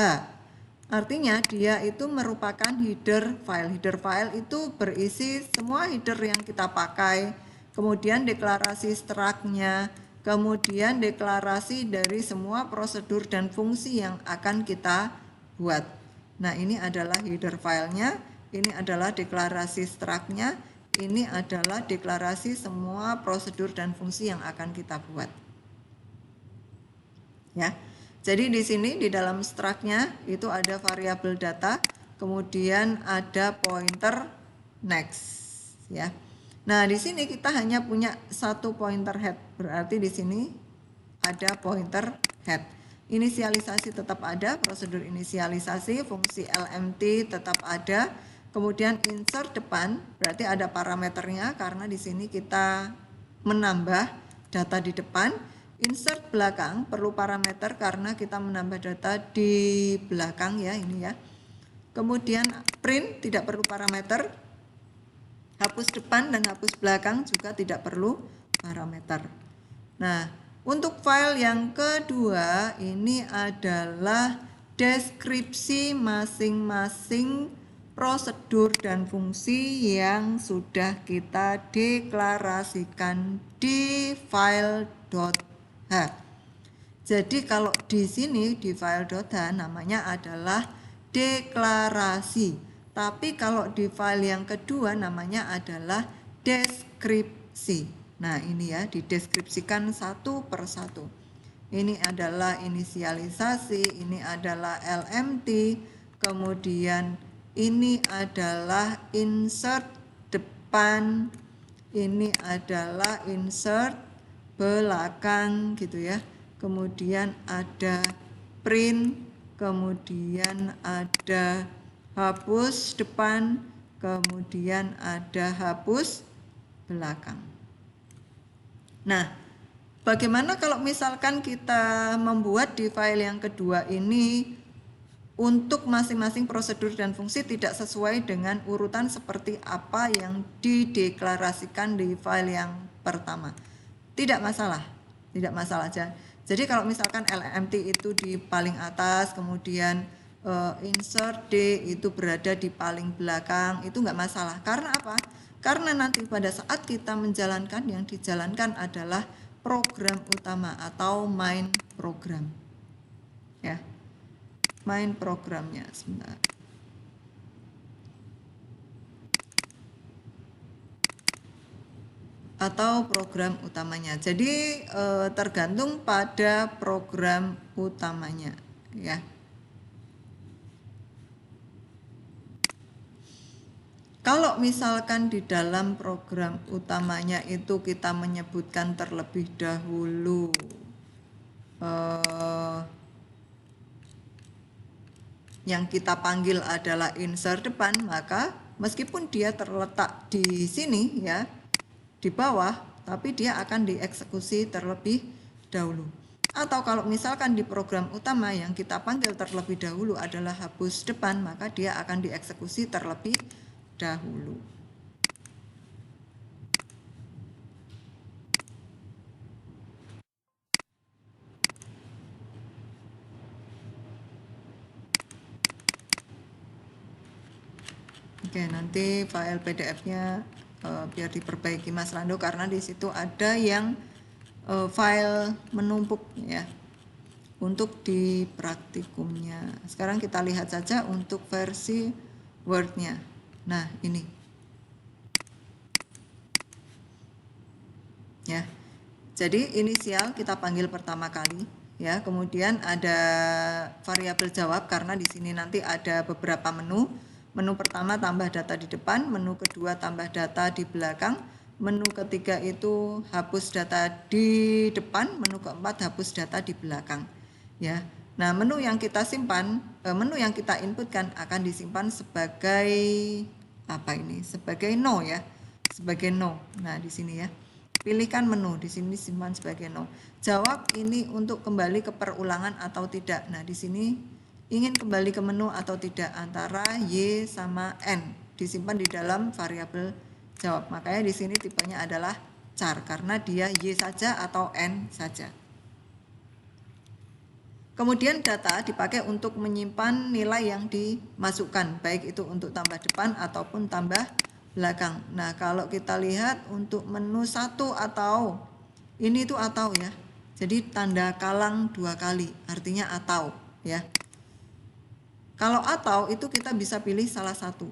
artinya dia itu merupakan header file. Header file itu berisi semua header yang kita pakai, kemudian deklarasi struct-nya, kemudian deklarasi dari semua prosedur dan fungsi yang akan kita buat. Nah, ini adalah header filenya, ini adalah deklarasi struct-nya, ini adalah deklarasi semua prosedur dan fungsi yang akan kita buat. Ya. Jadi di sini di dalam struct-nya itu ada variabel data, kemudian ada pointer next, ya. Nah, di sini kita hanya punya satu pointer head, berarti di sini ada pointer head. Inisialisasi tetap ada, prosedur inisialisasi, fungsi lmt tetap ada, kemudian insert depan, berarti ada parameternya karena di sini kita menambah data di depan. insert belakang perlu parameter karena kita menambah data di belakang ya, ini ya. Kemudian print tidak perlu parameter, hapus depan dan hapus belakang juga tidak perlu parameter. Nah, untuk file yang kedua ini adalah deskripsi masing-masing prosedur dan fungsi yang sudah kita deklarasikan di file.h. Jadi kalau di sini di file.h namanya adalah deklarasi. Tapi kalau di file yang kedua namanya adalah deskripsi. Nah, ini ya, dideskripsikan satu per satu. Ini adalah inisialisasi, ini adalah LMT, kemudian ini adalah insert depan, ini adalah insert belakang gitu ya. Kemudian ada print, kemudian ada hapus depan, kemudian ada hapus belakang. Nah, bagaimana kalau misalkan kita membuat di file yang kedua ini untuk masing-masing prosedur dan fungsi tidak sesuai dengan urutan seperti apa yang dideklarasikan di file yang pertama? Tidak masalah, tidak masalah aja. Jadi kalau misalkan LMT itu di paling atas, kemudian insert D itu berada di paling belakang, itu nggak masalah. Karena apa? Karena nanti pada saat kita menjalankan, yang dijalankan adalah program utama atau main program. Ya, main programnya sebentar. Atau program utamanya. Jadi tergantung pada program utamanya, ya. Kalau misalkan di dalam program utamanya itu kita menyebutkan terlebih dahulu yang kita panggil adalah insert depan, maka meskipun dia terletak di sini ya, di bawah, tapi dia akan dieksekusi terlebih dahulu. Atau kalau misalkan di program utama yang kita panggil terlebih dahulu adalah hapus depan, maka dia akan dieksekusi terlebih dahulu. Oke, nanti file PDF-nya biar diperbaiki Mas Lando karena di situ ada yang file menumpuk ya untuk di praktikumnya. Sekarang kita lihat saja untuk versi Word-nya. Nah, ini. Ya. Jadi inisial kita panggil pertama kali ya, kemudian ada variabel jawab karena di sini nanti ada beberapa menu. Menu pertama tambah data di depan, menu kedua tambah data di belakang, menu ketiga itu hapus data di depan, menu keempat hapus data di belakang. Ya. Nah, menu yang kita simpan, menu yang kita inputkan akan disimpan sebagai apa ini? Sebagai no ya. Sebagai no. Nah, di sini ya. Pilihkan menu, di sini simpan sebagai no. Jawab ini untuk kembali ke perulangan atau tidak. Nah, di sini ingin kembali ke menu atau tidak antara Y sama N. Disimpan di dalam variabel jawab. Makanya di sini tipenya adalah char karena dia Y saja atau N saja. Kemudian data dipakai untuk menyimpan nilai yang dimasukkan, baik itu untuk tambah depan ataupun tambah belakang. Nah, kalau kita lihat untuk menu 1 atau ini itu atau ya. Jadi tanda kalang 2 kali, artinya atau ya. Kalau atau itu kita bisa pilih salah satu.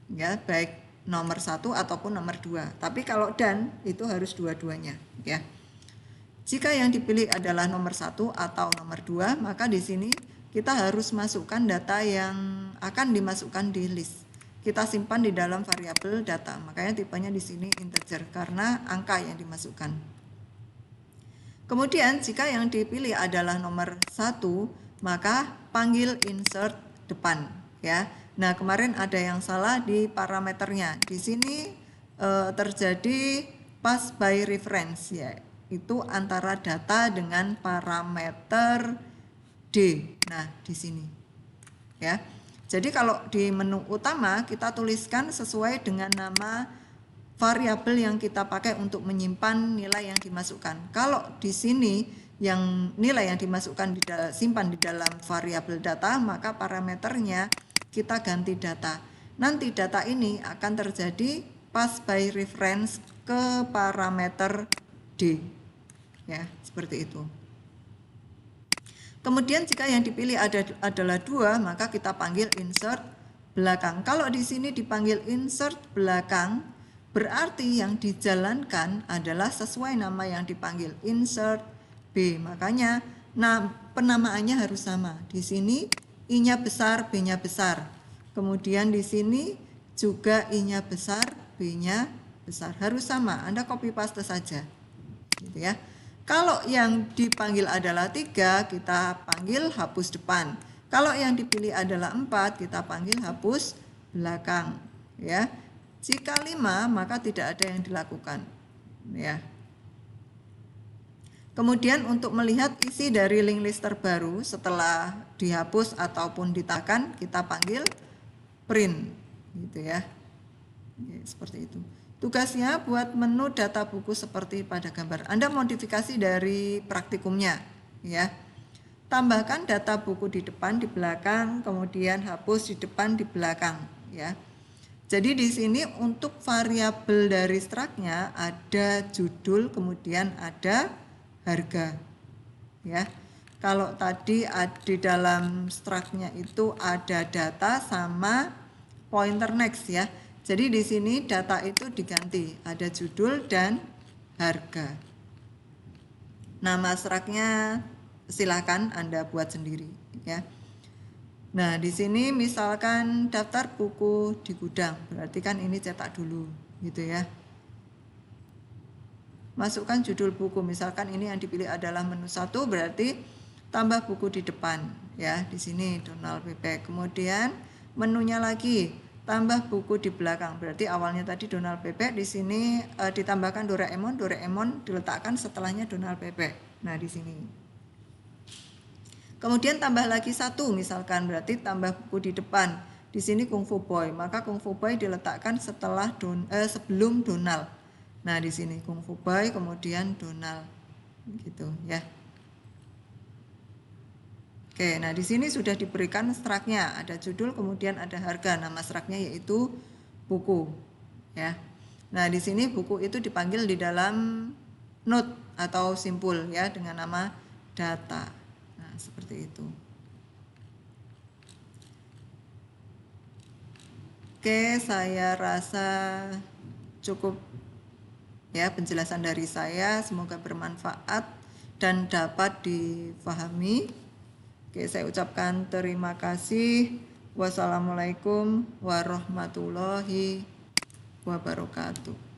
Ya, baik nomor 1 ataupun nomor 2. Tapi kalau dan itu harus dua-duanya ya. Jika yang dipilih adalah nomor 1 atau nomor 2, maka di sini kita harus masukkan data yang akan dimasukkan di list. Kita simpan di dalam variabel data. Makanya tipenya di sini integer karena angka yang dimasukkan. Kemudian jika yang dipilih adalah nomor 1, maka panggil insert depan ya. Nah, kemarin ada yang salah di parameternya. Di sini terjadi pass by reference ya. itu antara data dengan parameter D. Nah, di sini. Ya. Jadi kalau di menu utama kita tuliskan sesuai dengan nama variabel yang kita pakai untuk menyimpan nilai yang dimasukkan. Kalau di sini yang nilai yang dimasukkan simpan di dalam variabel data, maka parameternya kita ganti data. Nanti data ini akan terjadi pass by reference ke parameter D. Ya, seperti itu. Kemudian jika yang dipilih adalah 2, maka kita panggil insert belakang. Kalau di sini dipanggil insert belakang, berarti yang dijalankan adalah sesuai nama yang dipanggil, insert B. Makanya penamaannya harus sama. Di sini I-nya besar, B-nya besar. Kemudian di sini juga I-nya besar, B-nya besar. Harus sama, Anda copy paste saja. Gitu ya. Kalau yang dipanggil adalah 3, kita panggil hapus depan. Kalau yang dipilih adalah 4, kita panggil hapus belakang. Ya. Jika 5, maka tidak ada yang dilakukan. Ya. Kemudian untuk melihat isi dari link list terbaru setelah dihapus ataupun ditambahkan, kita panggil print. Gitu ya. Oke, seperti itu. Tugasnya buat menu data buku seperti pada gambar. Anda modifikasi dari praktikumnya, ya. Tambahkan data buku di depan, di belakang, kemudian hapus di depan, di belakang, ya. Jadi di sini untuk variabel dari struknya ada judul, kemudian ada harga, ya. Kalau tadi di dalam struknya itu ada data sama pointer next, ya. Jadi di sini data itu diganti, ada judul dan harga. Nama struknya silakan Anda buat sendiri, ya. Nah, di sini misalkan daftar buku di gudang, berarti kan ini cetak dulu, gitu ya. Masukkan judul buku, misalkan ini yang dipilih adalah menu 1, berarti tambah buku di depan, ya. Di sini Donald Bebek. Kemudian menunya lagi, tambah buku di belakang, berarti awalnya tadi Donald Bebek, di sini ditambahkan Doraemon, Doraemon diletakkan setelahnya Donald Bebek. Nah, di sini. Kemudian tambah lagi 1, misalkan berarti tambah buku di depan. Di sini Kung Fu Boy, maka Kung Fu Boy diletakkan sebelum Donald. Nah, di sini Kung Fu Boy, kemudian Donald, gitu ya. Oke, nah di sini sudah diberikan struknya, ada judul, kemudian ada harga, nama struknya yaitu buku, ya. Nah di sini buku itu dipanggil di dalam note atau simpul, ya, dengan nama data. Nah seperti itu. Oke, saya rasa cukup, ya, penjelasan dari saya. Semoga bermanfaat dan dapat difahami. Oke, saya ucapkan terima kasih. Wassalamualaikum warahmatullahi wabarakatuh.